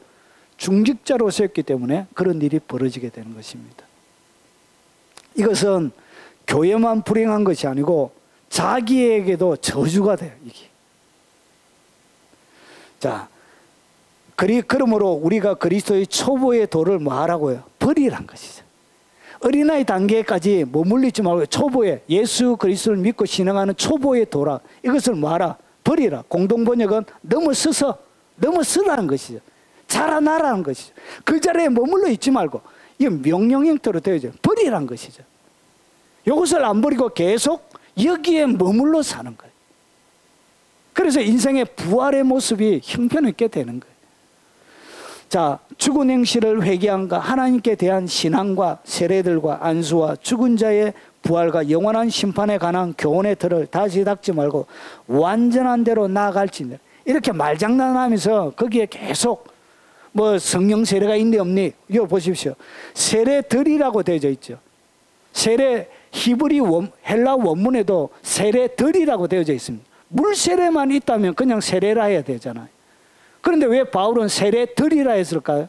중직자로 세웠기 때문에 그런 일이 벌어지게 되는 것입니다. 이것은 교회만 불행한 것이 아니고 자기에게도 저주가 돼요, 이게. 자, 그러므로 우리가 그리스도의 초보의 도를 뭐 하라고요? 버리란 것이죠. 어린아이 단계까지 머물리지 말고 초보의, 예수 그리스도를 믿고 신앙하는 초보의 도라, 이것을 뭐 하라? 버리라. 공동번역은 넘어서라는 것이죠. 자라나라는 것이죠. 그 자리에 머물러 있지 말고 이게 명령형태로 되어져 버리란 것이죠. 이것을 안 버리고 계속 여기에 머물러 사는 거예요. 그래서 인생의 부활의 모습이 형편없게 되는 거예요. 자, 죽은 행실을 회개한가 하나님께 대한 신앙과 세례들과 안수와 죽은 자의 부활과 영원한 심판에 관한 교훈의 틀을 다시 닦지 말고 완전한 대로 나아갈지니, 이렇게 말장난하면서 거기에 계속 뭐 성령 세례가 있니 없니, 이거 보십시오. 세례들이라고 되어져 있죠. 세례, 히브리 헬라 원문에도 세례들이라고 되어져 있습니다. 물 세례만 있다면 그냥 세례라 해야 되잖아요. 그런데 왜 바울은 세례들이라 했을까요?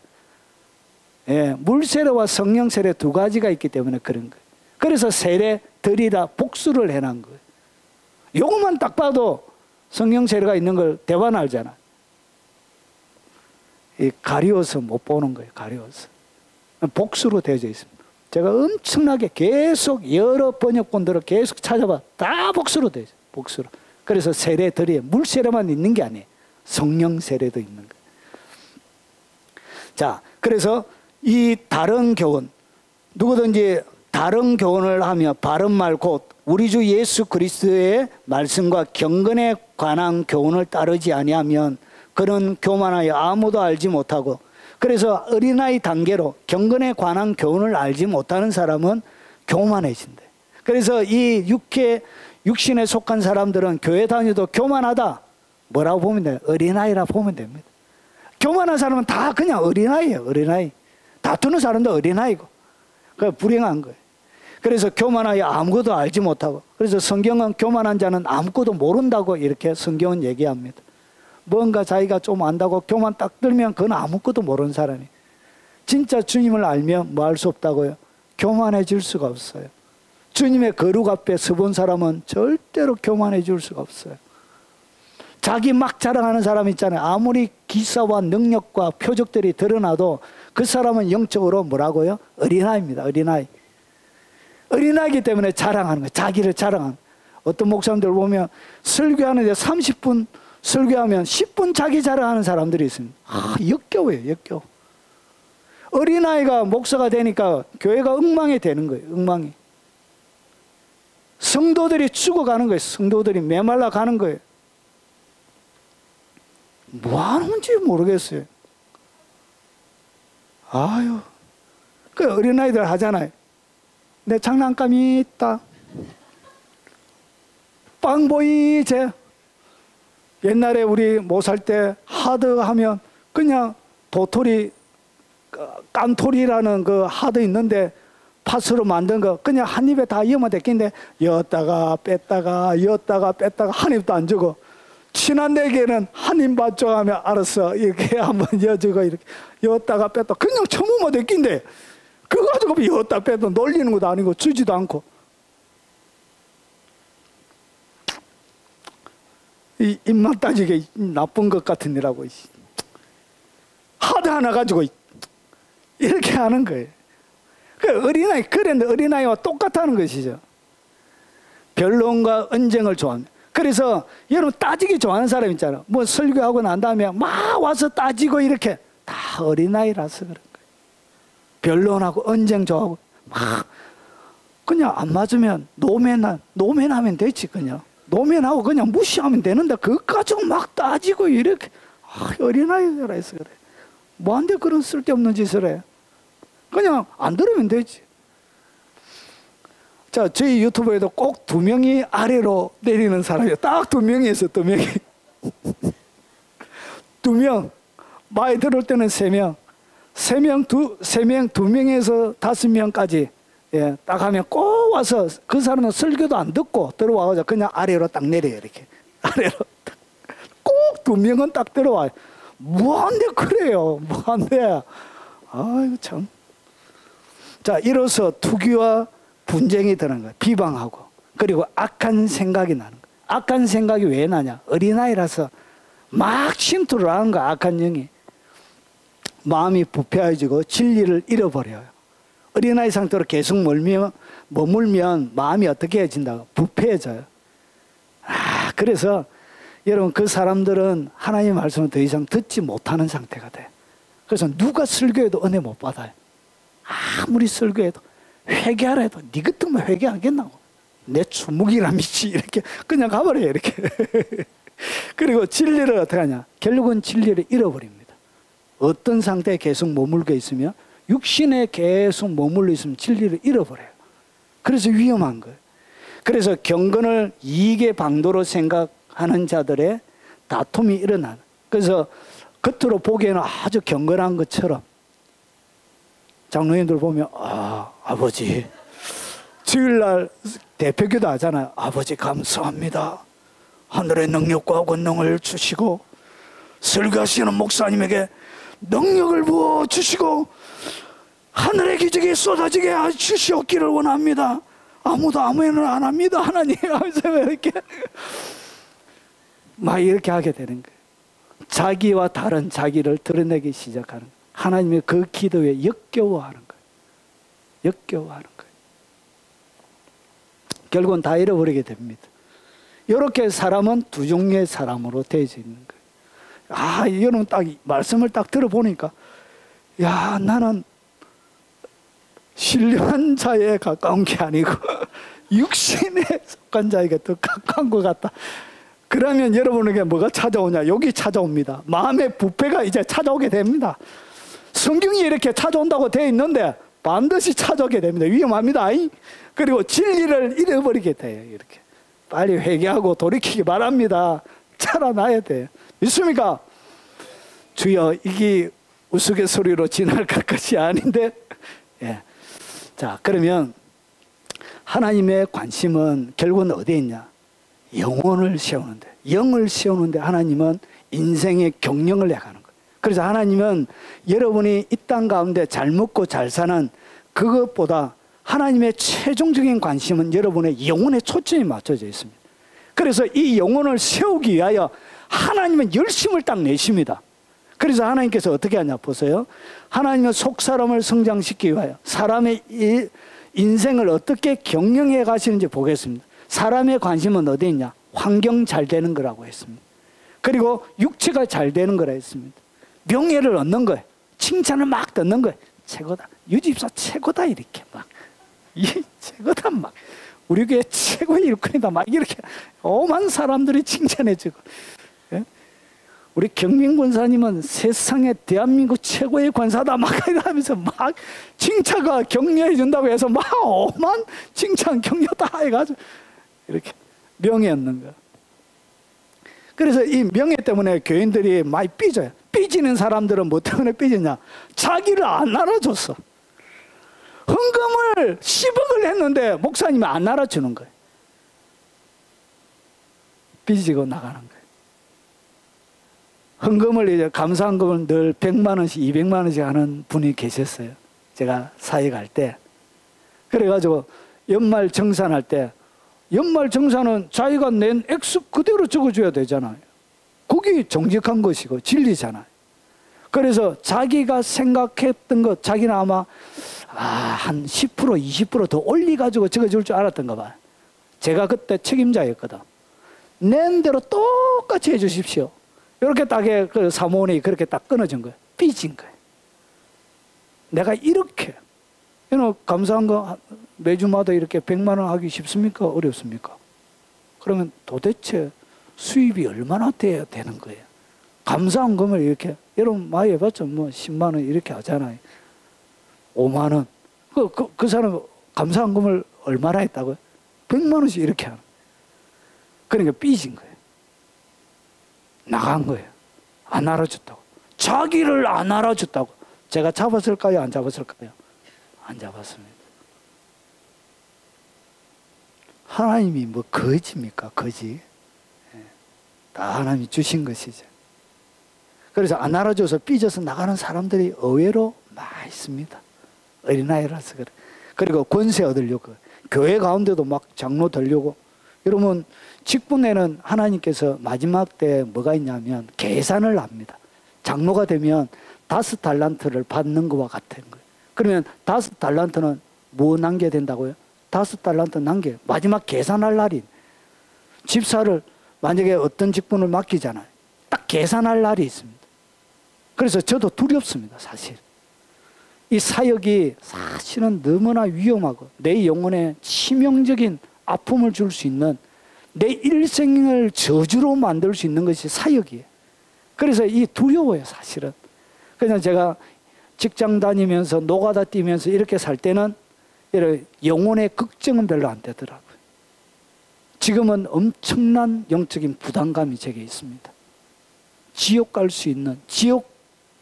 물 세례와 성령 세례 두 가지가 있기 때문에 그런 거예요. 그래서 세례들이라 복수를 해놓은 거예요. 요것만 딱 봐도 성령 세례가 있는 걸 대반 알잖아. 가리워서 못 보는 거예요. 가리워서. 복수로 되어져 있습니다. 제가 엄청나게 계속 여러 번역본들을 계속 찾아봐. 다 복수로 되어 있어요. 복수로. 그래서 세례들이 물 세례만 있는 게 아니에요. 성령 세례도 있는 거예요. 자, 그래서 이 다른 교훈, 누구든지 다른 교훈을 하며 바른 말 곧 우리 주 예수 그리스도의 말씀과 경건에 관한 교훈을 따르지 아니하면 그는 교만하여 아무도 알지 못하고 그래서 어린아이 단계로 경건에 관한 교훈을 알지 못하는 사람은 교만해진대. 그래서 이 육신에 속한 사람들은 교회 다녀도 교만하다. 뭐라고 보면 돼요? 어린아이라 보면 됩니다. 교만한 사람은 다 그냥 어린아이예요. 어린아이. 다투는 사람도 어린아이고. 그 불행한 거예요. 그래서 교만하여 아무것도 알지 못하고, 그래서 성경은 교만한 자는 아무것도 모른다고 이렇게 성경은 얘기합니다. 뭔가 자기가 좀 안다고 교만 딱 들면 그건 아무것도 모르는 사람이. 진짜 주님을 알면 뭐 할 수 없다고요? 교만해질 수가 없어요. 주님의 거룩 앞에 서본 사람은 절대로 교만해질 수가 없어요. 자기 막 자랑하는 사람 있잖아요. 아무리 기사와 능력과 표적들이 드러나도 그 사람은 영적으로 뭐라고요? 어린아이입니다. 어린아이. 어린아이기 때문에 자랑하는 거예요. 자기를 자랑하는 거예요. 어떤 목사님들 보면 설교하는데 30분 설교하면 10분 자기 자랑하는 사람들이 있습니다. 역겨워요. 역겨워. 어린아이가 목사가 되니까 교회가 엉망이 되는 거예요. 엉망이. 성도들이 죽어가는 거예요. 성도들이 메말라 가는 거예요. 뭐 하는지 모르겠어요. 아유, 그 어린아이들 하잖아요. 내 장난감이 있다. 빵 보이제? 옛날에 우리 못 살 때 하드 하면 그냥 도토리, 깐토리라는 그 하드 있는데 팥으로 만든 거 그냥 한 입에 다 이으면 됐긴데 였다가 뺐다가 였다가 뺐다가 한 입도 안 주고, 친한 내게는 한 입 맞죠 하면 알았어 이렇게 한번 여주고 이렇게 였다가 뺐다 그냥 처음만 됐긴데 그거 가지고 였다 뺐다 놀리는 것도 아니고 주지도 않고. 이 입맛 따지게 나쁜 것 같은 이라고 하드 하나 가지고 이렇게 하는 거예요. 그 어린아이, 그런데 어린아이와 똑같다는 것이죠. 변론과 언쟁을 좋아합니다. 그래서 여러분 따지기 좋아하는 사람 있잖아요. 뭐 설교하고 난 다음에 막 와서 따지고 이렇게 다 어린아이라서 그런 거예요. 변론하고 언쟁 좋아하고 막 그냥 안 맞으면 노면하면 되지. 그냥 노면하고 그냥 무시하면 되는데 그것까지 막 따지고 이렇게 어린아이라 해서 그래. 뭐한테 그런 쓸데없는 짓을 해. 그냥 안 들으면 되지. 자, 저희 유튜브에도 꼭 2명이 아래로 내리는 사람이에요. 딱 2명이 있어요. 2명이. 2명. 많이 들을 때는 3명. 3명, 2명에서 5명까지. 예, 딱 하면 꼭 와서 그 사람은 설교도 안 듣고 들어와서 그냥 아래로 딱 내려요. 이렇게. 아래로. 꼭 2명은 딱 들어와요. 뭐한데 그래요. 뭐한데. 아이고, 참. 자, 이로써 투기와 분쟁이 드는 거예요. 비방하고. 그리고 악한 생각이 나는 거예요. 악한 생각이 왜 나냐? 어린아이라서 막 침투를 하는 거야. 악한 영이. 마음이 부패해지고 진리를 잃어버려요. 어린아이 상태로 계속 머물면 마음이 어떻게 해진다고? 부패해져요. 그래서 여러분 그 사람들은 하나님의 말씀을 더 이상 듣지 못하는 상태가 돼. 그래서 누가 설교해도 은혜 못 받아요. 아무리 설교해도 회개하라 해도 네 같으면 회개하겠나고. 내 주먹이라 미치 이렇게 그냥 가버려요. 이렇게. 그리고 진리를 어떻게 하냐? 결국은 진리를 잃어버립니다. 어떤 상태에 계속 머물게 있으면 육신에 계속 머물러 있으면 진리를 잃어버려요. 그래서 위험한 거예요. 그래서 경건을 이익의 방도로 생각하는 자들의 다툼이 일어나는. 그래서 겉으로 보기에는 아주 경건한 것처럼 장로님들 보면 아버지 주일날 대표기도 하잖아요. 아버지 감사합니다. 하늘의 능력과 권능을 주시고 설교하시는 목사님에게 능력을 부어주시고 하늘의 기적이 쏟아지게 주시옵기를 원합니다. 아무도 아무 일을 안 합니다. 하나님 하면서 이렇게 막 이렇게 하게 되는 거예요. 자기와 다른 자기를 드러내기 시작하는 거예요. 하나님의 그 기도에 역겨워하는 거예요. 역겨워하는 거예요. 결국은 다 잃어버리게 됩니다. 이렇게 사람은 두 종류의 사람으로 되어져 있는 거예요. 여러분 딱 말씀을 딱 들어보니까 나는 신령한 자에 가까운 게 아니고 육신에 속한 자에게 더 가까운 것 같다. 그러면 여러분에게 뭐가 찾아오냐? 여기 찾아옵니다. 마음의 부패가 이제 찾아오게 됩니다. 성경이 이렇게 찾아온다고 되어 있는데 반드시 찾아오게 됩니다. 위험합니다. 그리고 진리를 잃어버리게 돼요. 이렇게 빨리 회개하고 돌이키기 바랍니다. 살아나야 돼요. 믿습니까? 주여, 이게 우스갯소리로 지나갈 것이 아닌데. 예. 자, 그러면 하나님의 관심은 결국은 어디에 있냐? 영혼을 세우는데, 영을 세우는데 하나님은 인생의 경영을 내가는 거예요. 그래서 하나님은 여러분이 이 땅 가운데 잘 먹고 잘 사는 그것보다 하나님의 최종적인 관심은 여러분의 영혼에 초점이 맞춰져 있습니다. 그래서 이 영혼을 세우기 위하여 하나님은 열심을 딱 내십니다. 그래서 하나님께서 어떻게 하냐 보세요. 하나님은 속사람을 성장시키기 위하여 사람의 인생을 어떻게 경영해 가시는지 보겠습니다. 사람의 관심은 어디 있냐? 환경 잘 되는 거라고 했습니다. 그리고 육체가 잘 되는 거라 했습니다. 명예를 얻는 거예요. 칭찬을 막 듣는 거예요. 최고다. 유집사 최고다. 이렇게 막. 최고다. 막. 우리 교회 최고의 일꾼이다. 막 이렇게 오만 사람들이 칭찬해주고. 예? 우리 경민 권사님은 세상에 대한민국 최고의 권사다. 막 하면서 막 칭찬과 격려해 준다고 해서 막 오만 칭찬, 격려 다 해가지고 이렇게 명예 얻는 거야. 그래서 이 명예 때문에 교인들이 많이 삐져요. 삐지는 사람들은 뭐 때문에 삐지냐? 자기를 안 알아줬어. 헌금을 10억을 했는데 목사님이 안 알아주는 거예요. 삐지고 나가는 거예요. 헌금을 이제 감사헌금을 늘 100만 원씩 200만 원씩 하는 분이 계셨어요. 제가 사회 갈 때. 그래가지고 연말 정산할 때 연말 정산은 자기가 낸 액수 그대로 적어줘야 되잖아요. 그게 정직한 것이고 진리잖아요. 그래서 자기가 생각했던 것, 자기는 아마 한 10%, 20% 더 올려가지고 적어줄 줄 알았던가 봐요. 제가 그때 책임자였거든. 낸 대로 똑같이 해주십시오. 이렇게 딱 그 사모원이 그렇게 딱 끊어진 거예요. 삐진 거예요. 내가 이렇게 감사한 거 매주마다 이렇게 100만 원 하기 쉽습니까? 어렵습니까? 그러면 도대체 수입이 얼마나 돼야 되는 거예요? 감사헌금을 이렇게 여러분 많이 해봤죠? 뭐 10만 원 이렇게 하잖아요. 5만 원. 그 사람 감사헌금을 얼마나 했다고요? 100만 원씩 이렇게 하는. 그러니까 삐진 거예요. 나간 거예요. 안 알아줬다고. 자기를 안 알아줬다고. 제가 잡았을까요? 안 잡았을까요? 안 잡았습니다. 하나님이 뭐 거지입니까? 거지. 다 하나님이 주신 것이죠. 그래서 안 알아줘서 삐져서 나가는 사람들이 의외로 많이 있습니다. 어린아이라서 그래. 그리고 권세 얻으려고. 교회 가운데도 막 장로 되려고. 여러분 직분에는 하나님께서 마지막 때 뭐가 있냐면 계산을 합니다. 장로가 되면 5달란트를 받는 것과 같은 거예요. 그러면 5달란트는 뭐 남겨야 된다고요? 5달란트 남겨요. 마지막 계산할 날이. 집사를 만약에 어떤 직분을 맡기잖아요. 딱 계산할 날이 있습니다. 그래서 저도 두렵습니다. 사실. 이 사역이 사실은 너무나 위험하고 내 영혼에 치명적인 아픔을 줄 수 있는 내 일생을 저주로 만들 수 있는 것이 사역이에요. 그래서 이 두려워요. 사실은. 그냥 제가 직장 다니면서 노가다 뛰면서 이렇게 살 때는 영혼의 걱정은 별로 안 되더라고요. 지금은 엄청난 영적인 부담감이 제게 있습니다. 지옥 갈 수 있는, 지옥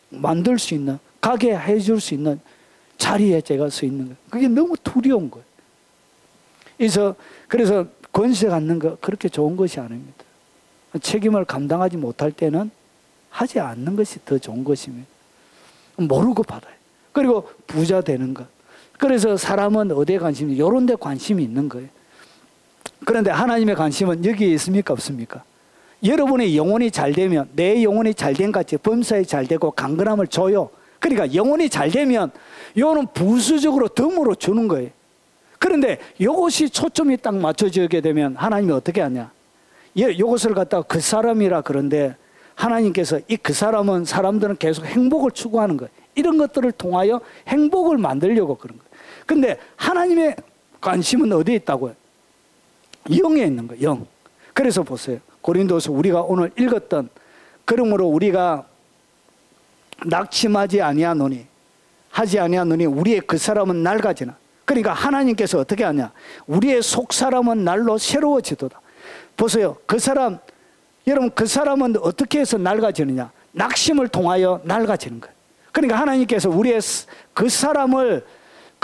만들 수 있는, 가게 해줄 수 있는 자리에 제가 서 있는 거예요. 그게 너무 두려운 거예요. 그래서 권세 갖는 거 그렇게 좋은 것이 아닙니다. 책임을 감당하지 못할 때는 하지 않는 것이 더 좋은 것입니다. 모르고 받아요. 그리고 부자 되는 것. 그래서 사람은 어디에 관심이, 이런 데 관심이 있는 거예요. 그런데 하나님의 관심은 여기에 있습니까? 없습니까? 여러분의 영혼이 잘 되면 내 영혼이 잘 된 같이 범사에 잘 되고 강건함을 줘요. 그러니까 영혼이 잘 되면 이거는 부수적으로 덤으로 주는 거예요. 그런데 이것이 초점이 딱 맞춰지게 되면 하나님이 어떻게 하냐? 이것을 갖다가 그 사람이라 그런데 하나님께서 이 그 사람은 사람들은 계속 행복을 추구하는 거예요. 이런 것들을 통하여 행복을 만들려고 그런 거예요. 근데 하나님의 관심은 어디에 있다고요? 영에 있는 거예요. 영. 그래서 보세요. 고린도서 우리가 오늘 읽었던, 그러므로 우리가 낙심하지 아니하노니 하지 아니하노니 우리의 그 사람은 낡아지나. 그러니까 하나님께서 어떻게 하냐, 우리의 속사람은 날로 새로워지도다. 보세요, 그 사람, 여러분 그 사람은 어떻게 해서 낡아지느냐, 낙심을 통하여 낡아지는 거예요. 그러니까 하나님께서 우리의 그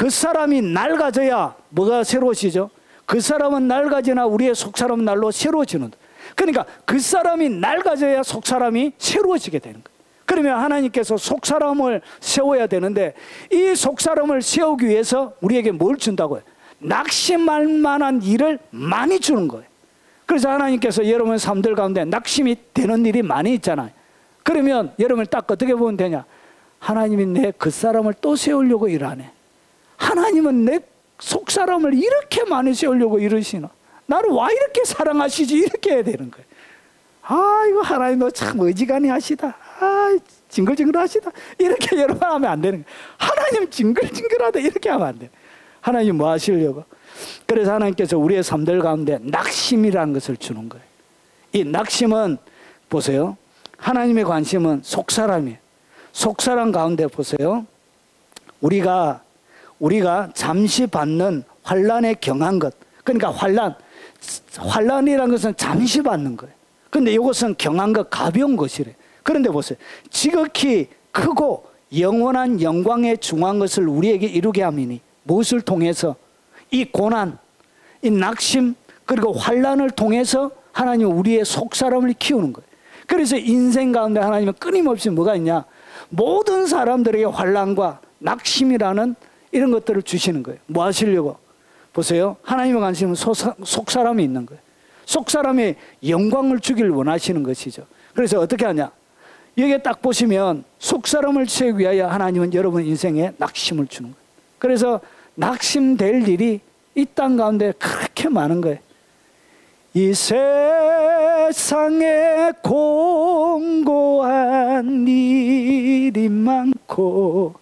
사람이 낡아져야 뭐가 새로워지죠? 그 사람은 낡아지나 우리의 속사람은 날로 새로워지는. 그러니까 그 사람이 낡아져야 속사람이 새로워지게 되는 거예요. 그러면 하나님께서 속사람을 세워야 되는데 이 속사람을 세우기 위해서 우리에게 뭘 준다고요? 낙심할 만한 일을 많이 주는 거예요. 그래서 하나님께서 여러분 삶들 가운데 낙심이 되는 일이 많이 있잖아요. 그러면 여러분을 딱 어떻게 보면 되냐, 하나님이 내 그 사람을 또 세우려고 일하네. 하나님은 내 속사람을 이렇게 많이 세우려고 이러시나? 나를 와 이렇게 사랑하시지? 이렇게 해야 되는 거예요. 아, 이거 하나님 너 참 어지간히 하시다. 아, 징글징글 하시다. 이렇게 여러 번 하면 안 되는 거예요. 하나님 징글징글하다. 이렇게 하면 안 돼요. 하나님 뭐 하시려고? 그래서 하나님께서 우리의 삶들 가운데 낙심이라는 것을 주는 거예요. 이 낙심은 보세요, 하나님의 관심은 속사람이에요. 속사람 가운데 보세요, 우리가 잠시 받는 환난에 경한 것, 그러니까 환난이라는 것은 잠시 받는 거예요. 근데 이것은 경한 것, 가벼운 것이래. 그런데 보세요, 지극히 크고 영원한 영광에 중한 것을 우리에게 이루게 함이니 무엇을 통해서? 이 고난, 이 낙심, 그리고 환난을 통해서 하나님은 우리의 속사람을 키우는 거예요. 그래서 인생 가운데 하나님은 끊임없이 뭐가 있냐, 모든 사람들에게 환난과 낙심이라는 이런 것들을 주시는 거예요. 뭐 하시려고? 보세요, 하나님의 관심은 속사람이 있는 거예요. 속사람의 영광을 주길 원하시는 것이죠. 그래서 어떻게 하냐, 여기에 딱 보시면 속사람을 채우기 위하여 하나님은 여러분 인생에 낙심을 주는 거예요. 그래서 낙심될 일이 이 땅 가운데 그렇게 많은 거예요. 이 세상에 공고한 일이 많고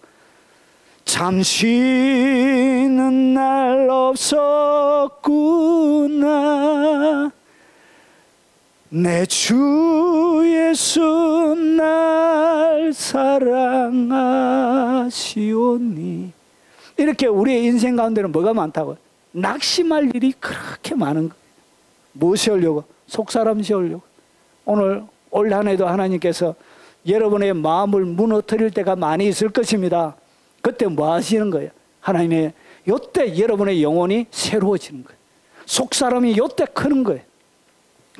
잠시는 날 없었구나. 내 주 예수 날 사랑하시오니. 이렇게 우리의 인생 가운데는 뭐가 많다고요? 낙심할 일이 그렇게 많은 거예요. 뭐 세우려고? 속사람 세우려고. 오늘 올 한 해도 하나님께서 여러분의 마음을 무너뜨릴 때가 많이 있을 것입니다. 그때 뭐 하시는 거예요? 하나님의 요때 여러분의 영혼이 새로워지는 거예요. 속사람이 요때 크는 거예요.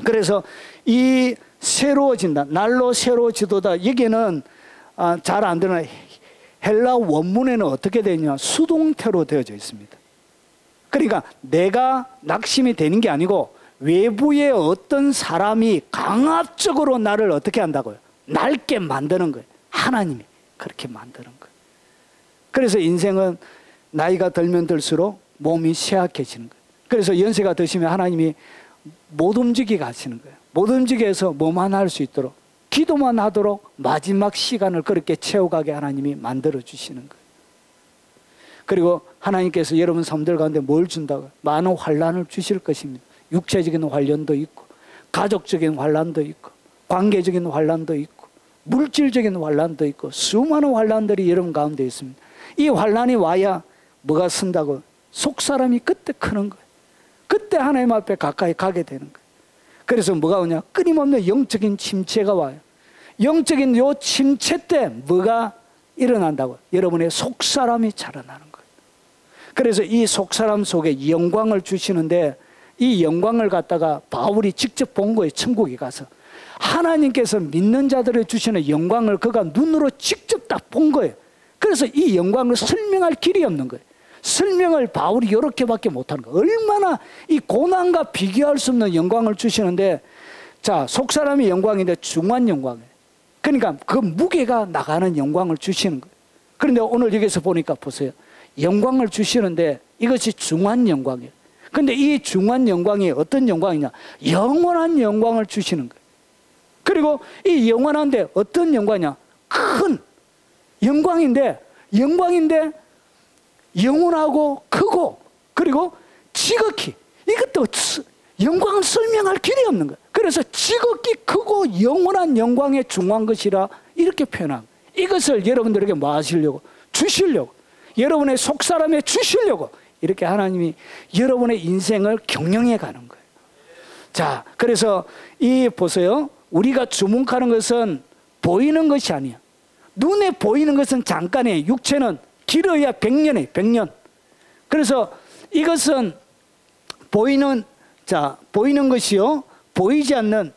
그래서 이 새로워진다, 날로 새로워지도다, 여기는 잘 안 되는 헬라 원문에는 어떻게 되냐, 수동태로 되어져 있습니다. 그러니까 내가 낙심이 되는 게 아니고 외부의 어떤 사람이 강압적으로 나를 어떻게 한다고요? 낡게 만드는 거예요. 하나님이 그렇게 만드는 거예요. 그래서 인생은 나이가 들면 들수록 몸이 쇠약해지는 거예요. 그래서 연세가 드시면 하나님이 못 움직이게 하시는 거예요. 못 움직이게 해서 뭐만 할 수 있도록, 기도만 하도록 마지막 시간을 그렇게 채워가게 하나님이 만들어 주시는 거예요. 그리고 하나님께서 여러분 삶들 가운데 뭘 준다고요? 많은 환난을 주실 것입니다. 육체적인 환난도 있고, 가족적인 환난도 있고, 관계적인 환난도 있고, 물질적인 환난도 있고, 수많은 환난들이 여러분 가운데 있습니다. 이 환난이 와야 뭐가 쓴다고? 속사람이 그때 크는 거예요. 그때 하나님 앞에 가까이 가게 되는 거예요. 그래서 뭐가 오냐? 끊임없는 영적인 침체가 와요. 영적인 요 침체 때 뭐가 일어난다고? 여러분의 속사람이 자라나는 거예요. 그래서 이 속사람 속에 영광을 주시는데, 이 영광을 갖다가 바울이 직접 본 거예요. 천국에 가서 하나님께서 믿는 자들을 주시는 영광을 그가 눈으로 직접 딱 본 거예요. 그래서 이 영광을 설명할 길이 없는 거예요. 설명을 바울이 이렇게밖에 못하는 거예요. 얼마나 이 고난과 비교할 수 없는 영광을 주시는데, 자, 속사람의 영광인데 중한 영광이에요. 그러니까 그 무게가 나가는 영광을 주시는 거예요. 그런데 오늘 여기서 보니까 보세요, 영광을 주시는데 이것이 중한 영광이에요. 근데 이 중한 영광이 어떤 영광이냐? 영원한 영광을 주시는 거예요. 그리고 이 영원한데 어떤 영광이냐? 큰 영광인데 영원하고 크고, 그리고 지극히, 이것도 영광을 설명할 길이 없는 거예요. 그래서 지극히 크고 영원한 영광에 중한 것이라 이렇게 표현한 거예요. 이것을 여러분들에게 뭐 하시려고? 주시려고. 여러분의 속사람에 주시려고. 이렇게 하나님이 여러분의 인생을 경영해 가는 거예요. 자, 그래서 이 보세요. 우리가 주목하는 것은 보이는 것이 아니야. 눈에 보이는 것은 잠깐이에요. 육체는 길어야 100년이에요. 100년. 그래서 이것은 보이는 것이요. 보이지 않는,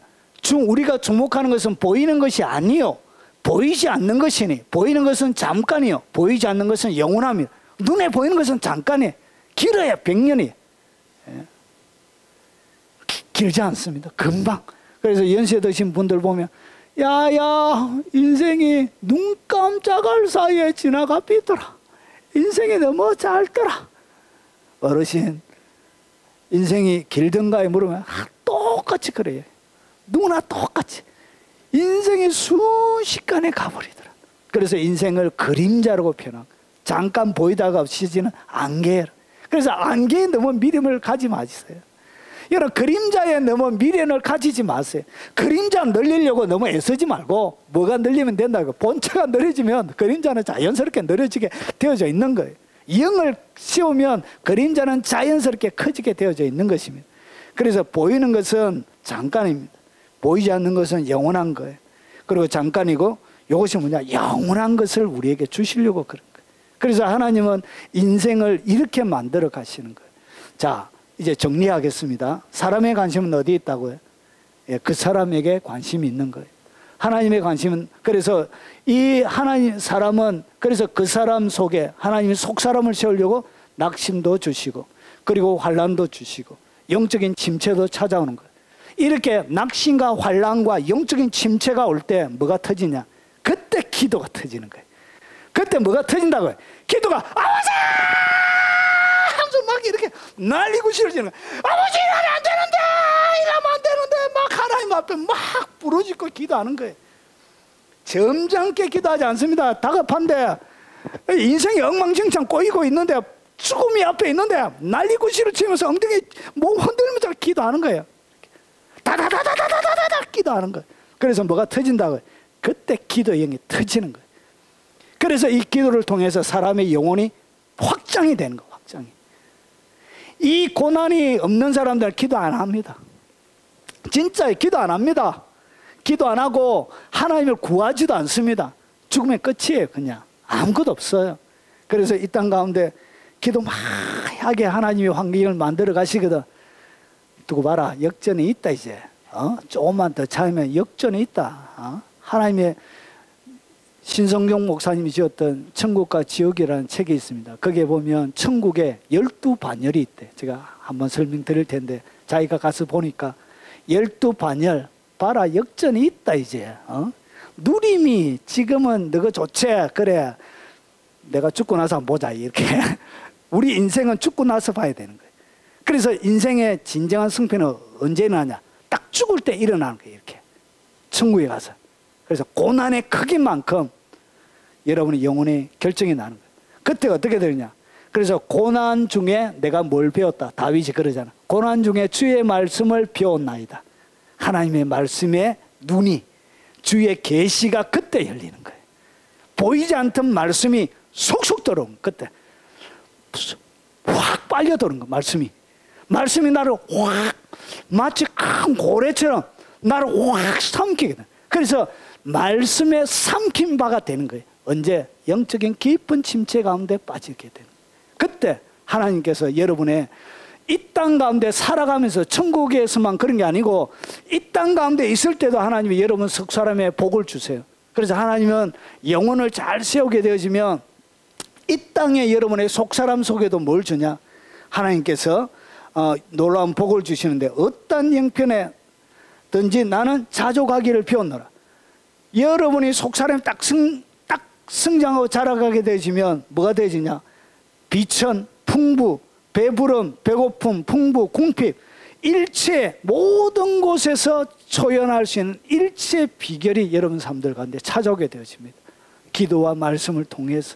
우리가 주목하는 것은 보이는 것이 아니요. 보이지 않는 것이니. 보이는 것은 잠깐이요. 보이지 않는 것은 영원합니다. 눈에 보이는 것은 잠깐이에요. 길어야 100년이에요. 길지 않습니다. 금방. 그래서 연세 드신 분들 보면 야야 인생이 눈 깜짝할 사이에 지나가 비더라. 인생이 너무 짧더라. 어르신 인생이 길던가에 물으면 똑같이 그래요. 누구나 똑같이 인생이 순식간에 가버리더라. 그래서 인생을 그림자라고 표현하고 잠깐 보이다가 없어지는 안개. 그래서 안개에 너무 미련을 가지 마세요. 여러분 그림자에 너무 미련을 가지지 마세요. 그림자 늘리려고 너무 애쓰지 말고 뭐가 늘리면 된다고. 본체가 늘어지면 그림자는 자연스럽게 늘어지게 되어져 있는 거예요. 영을 씌우면 그림자는 자연스럽게 커지게 되어져 있는 것입니다. 그래서 보이는 것은 잠깐입니다. 보이지 않는 것은 영원한 거예요. 그리고 잠깐이고 이것이 뭐냐? 영원한 것을 우리에게 주시려고 그런 거예요. 그래서 하나님은 인생을 이렇게 만들어 가시는 거예요. 자, 이제 정리하겠습니다. 사람의 관심은 어디 있다고요? 예, 그 사람에게 관심이 있는 거예요. 하나님의 관심은, 그래서 이 하나님 사람은, 그래서 그 사람 속에 하나님이 속 사람을 세우려고 낙심도 주시고 그리고 환난도 주시고 영적인 침체도 찾아오는 거예요. 이렇게 낙심과 환난과 영적인 침체가 올 때 뭐가 터지냐? 그때 기도가 터지는 거예요. 그때 뭐가 터진다고요? 기도가 아버지! 하면서 막 이렇게 날리고 싫어지는 거예요. 아버지 이러면 안 되는데! 이러면 안 되는데! 막 하나님 앞에 막 부르짖고 기도하는 거예요. 점잖게 기도하지 않습니다. 다급한데 인생이 엉망진창 꼬이고 있는데 죽음이 앞에 있는데 날리고 싫어지면서 엉덩이 몸 흔들면서 기도하는 거예요. 다다다다다다다다 기도하는 거예요. 그래서 뭐가 터진다고요? 그때 기도의 영이 터지는 거예요. 그래서 이 기도를 통해서 사람의 영혼이 확장이 되는 거예요. 확장이. 이 고난이 없는 사람들은 기도 안 합니다. 진짜 기도 안 합니다. 기도 안 하고 하나님을 구하지도 않습니다. 죽으면 끝이에요. 그냥 아무것도 없어요. 그래서 이 땅 가운데 기도 막 하게 하나님이 환경을 만들어 가시거든. 두고 봐라. 역전이 있다 이제. 조금만 더 참으면 역전이 있다. 하나님의 신성경 목사님이 지었던 천국과 지옥이라는 책이 있습니다. 거기에 보면 천국에 12반열이 있대. 제가 한번 설명드릴 텐데 자기가 가서 보니까 12반열. 봐라 역전이 있다 이제. 누림이 지금은 너가 좋지. 그래 내가 죽고 나서 한번 보자 이렇게. 우리 인생은 죽고 나서 봐야 되는 거예요. 그래서 인생의 진정한 승패는 언제 일어나냐? 딱 죽을 때 일어나는 거예요. 이렇게 천국에 가서. 그래서 고난의 크기만큼 여러분의 영혼의 결정이 나는 거예요. 그때 어떻게 되느냐? 그래서 고난 중에 내가 뭘 배웠다. 다윗이 그러잖아. 고난 중에 주의 말씀을 배웠나이다. 하나님의 말씀의 눈이, 주의 계시가 그때 열리는 거예요. 보이지 않던 말씀이 속속 들어온 그때 확 빨려 들어온 거. 말씀이 나를 확 마치 큰 고래처럼 나를 확 삼키게 돼. 그래서 말씀에 삼킨 바가 되는 거예요. 언제? 영적인 깊은 침체 가운데 빠지게 되는 거예요. 그때 하나님께서 여러분의 이 땅 가운데 살아가면서 천국에서만 그런 게 아니고 이 땅 가운데 있을 때도 하나님이 여러분 석 사람의 복을 주세요. 그래서 하나님은 영혼을 잘 세우게 되어지면 이 땅에 여러분의 속 사람 속에도 뭘 주냐? 하나님께서 놀라운 복을 주시는데 어떤 형편에든지 나는 자족하기를 배웠노라. 여러분이 속 사람이 딱 성장하고 자라가게 되어지면 뭐가 되어지냐? 비천, 풍부, 배부름, 배고픔, 풍부, 궁핍, 일체 모든 곳에서 초연할 수 있는 일체 비결이 여러분 삶들 가운데 찾아오게 되어집니다. 기도와 말씀을 통해서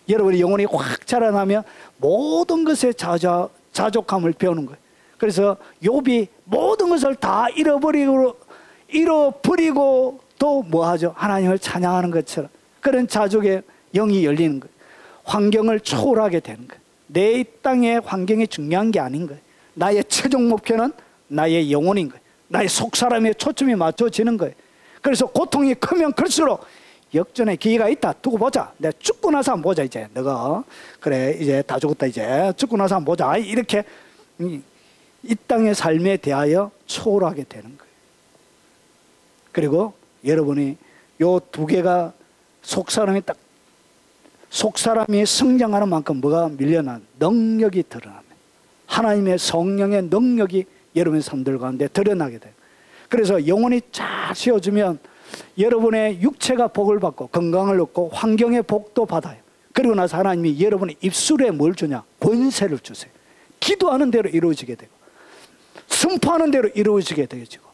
여러분의 영혼이 확 자라나면 모든 것에 자족함을 배우는 거예요. 그래서 욥이 모든 것을 다 잃어버리고 또 뭐 하죠? 하나님을 찬양하는 것처럼 그런 자족의 영이 열리는 거예요. 환경을 초월하게 되는 거예요. 내 땅의 환경이 중요한 게 아닌 거예요. 나의 최종 목표는 나의 영혼인 거예요. 나의 속사람에 초점이 맞춰지는 거예요. 그래서 고통이 크면 클수록 역전의 기회가 있다. 두고 보자. 내가 죽고 나서 한번 보자. 이제 너가 그래 이제 다 죽었다. 이제 죽고 나서 한번 보자. 이렇게 이 땅의 삶에 대하여 초월하게 되는 거예요. 그리고 여러분이 요 두 개가 속사람이 딱 속사람이 성장하는 만큼 뭐가 밀려난 능력이 드러납니다. 하나님의 성령의 능력이 여러분의 삶들 가운데 드러나게 돼요. 그래서 영혼이 잘 세워주면 여러분의 육체가 복을 받고 건강을 얻고 환경의 복도 받아요. 그리고 나서 하나님이 여러분의 입술에 뭘 주냐? 권세를 주세요. 기도하는 대로 이루어지게 되고 선포하는 대로 이루어지게 되어지고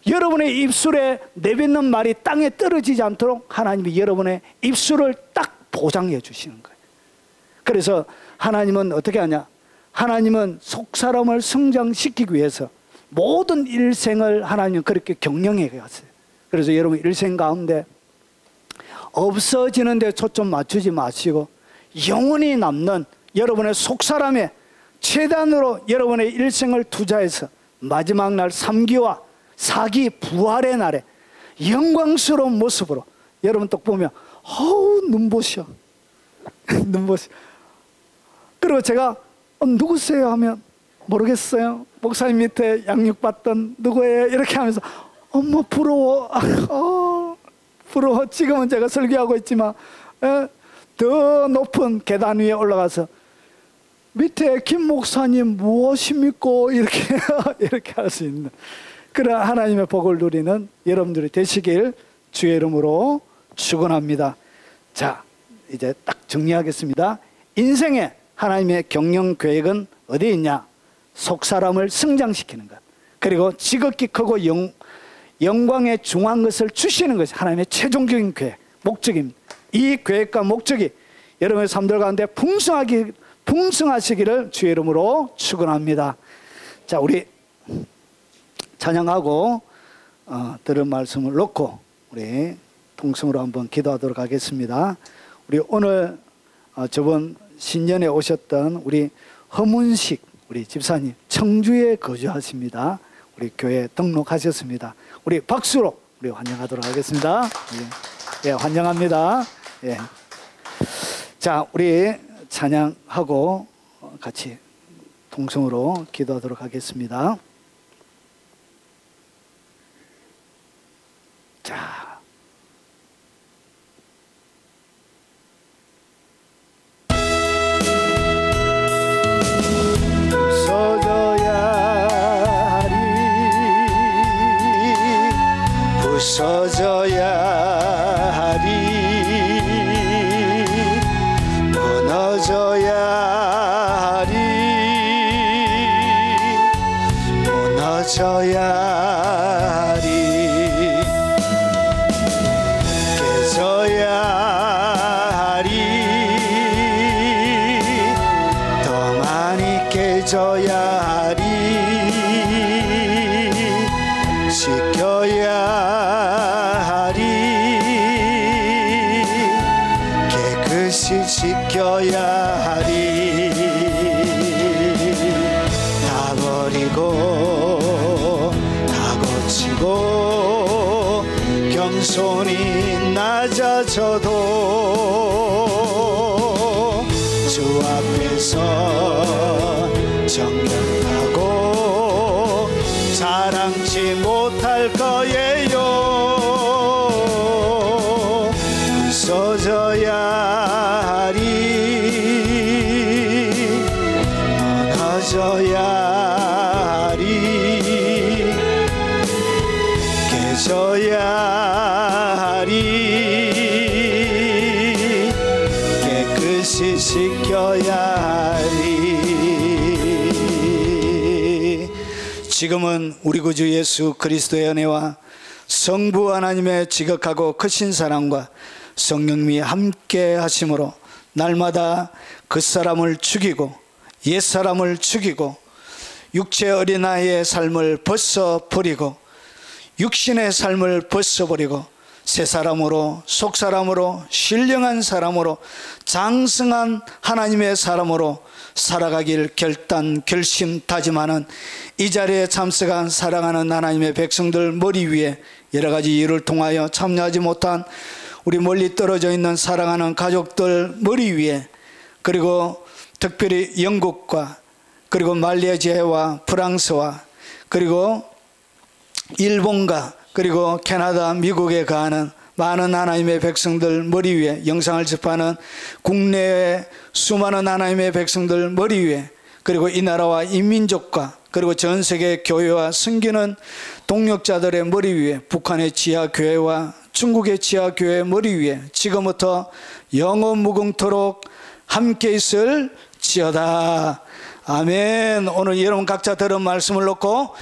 여러분의 입술에 내뱉는 말이 땅에 떨어지지 않도록 하나님이 여러분의 입술을 딱 보장해 주시는 거예요. 그래서 하나님은 어떻게 하냐? 하나님은 속사람을 성장시키기 위해서 모든 일생을 하나님은 그렇게 경영해 갔어요. 그래서 여러분 일생 가운데 없어지는 데 초점 맞추지 마시고 영원히 남는 여러분의 속사람에 최단으로 여러분의 일생을 투자해서 마지막 날 3기와 4기 부활의 날에 영광스러운 모습으로 여러분 딱 보면 어우 눈부셔 눈부셔. 그리고 제가 누구세요 하면 모르겠어요. 목사님 밑에 양육받던 누구예요? 이렇게 하면서 엄마 부러워. 부러워. 지금은 제가 설교하고 있지만 더 높은 계단 위에 올라가서 밑에 김 목사님 무엇입니까? 이렇게 할 수 있는 그런 하나님의 복을 누리는 여러분들이 되시길 주의 이름으로 축원합니다. 자, 이제 딱 정리하겠습니다. 인생에 하나님의 경영 계획은 어디에 있냐? 속사람을 성장시키는 것, 그리고 지극히 크고 영광에 중요한 것을 주시는 것이 하나님의 최종적인 계획, 목적입니다. 이 계획과 목적이 여러분의 삶들 가운데 풍성하시기를 주의 이름으로 축원합니다. 자, 우리 찬양하고 들은 말씀을 놓고 우리 통성으로 한번 기도하도록 하겠습니다. 우리 오늘 저번 신년에 오셨던 우리 허문식 우리 집사님 청주에 거주하십니다. 우리 교회 등록하셨습니다. 우리 박수로 우리 환영하도록 하겠습니다. 예, 환영합니다. 예. 자, 우리 찬양하고 같이 통성으로 기도하도록 하겠습니다. 자. 부서져야 하리 무너져야 하리 무너져야 하리 깨져야 하리 더 많이 깨져야 하리 지켜야 지켜야 하리 다 버리고 다 고치고 겸손히 낮아져도 주 앞에서 정결하고 자랑치 못할 거예요. 부서져야 무너져야 하리 깨져야 하리 깨끗이 씻겨야 하리. 지금은 우리 구주 예수 그리스도의 은혜와 성부 하나님의 지극하고 크신 사랑과 성령님이 함께 하심으로 날마다 그 사람을 죽이고 옛사람을 죽이고 육체 어린아이의 삶을 벗어버리고 육신의 삶을 벗어버리고 새 사람으로, 속 사람으로, 신령한 사람으로, 장성한 하나님의 사람으로 살아가길 결심 다짐하는 이 자리에 참석한 사랑하는 하나님의 백성들 머리 위에 여러 가지 이유를 통하여 참여하지 못한 우리 멀리 떨어져 있는 사랑하는 가족들 머리 위에, 그리고 특별히 영국과 그리고 말레이시아와 프랑스와 그리고 일본과 그리고 캐나다, 미국에 가는 많은 하나님의 백성들 머리 위에, 영상을 접하는 국내의 수많은 하나님의 백성들 머리 위에, 그리고 이 나라와 이 민족과 그리고 전 세계 교회와 섬기는 동력자들의 머리 위에, 북한의 지하교회와 중국의 지하교회 머리 위에 지금부터 영원 무궁토록 함께 있을 지어다. 아멘. 오늘 여러분 각자 들은 말씀을 놓고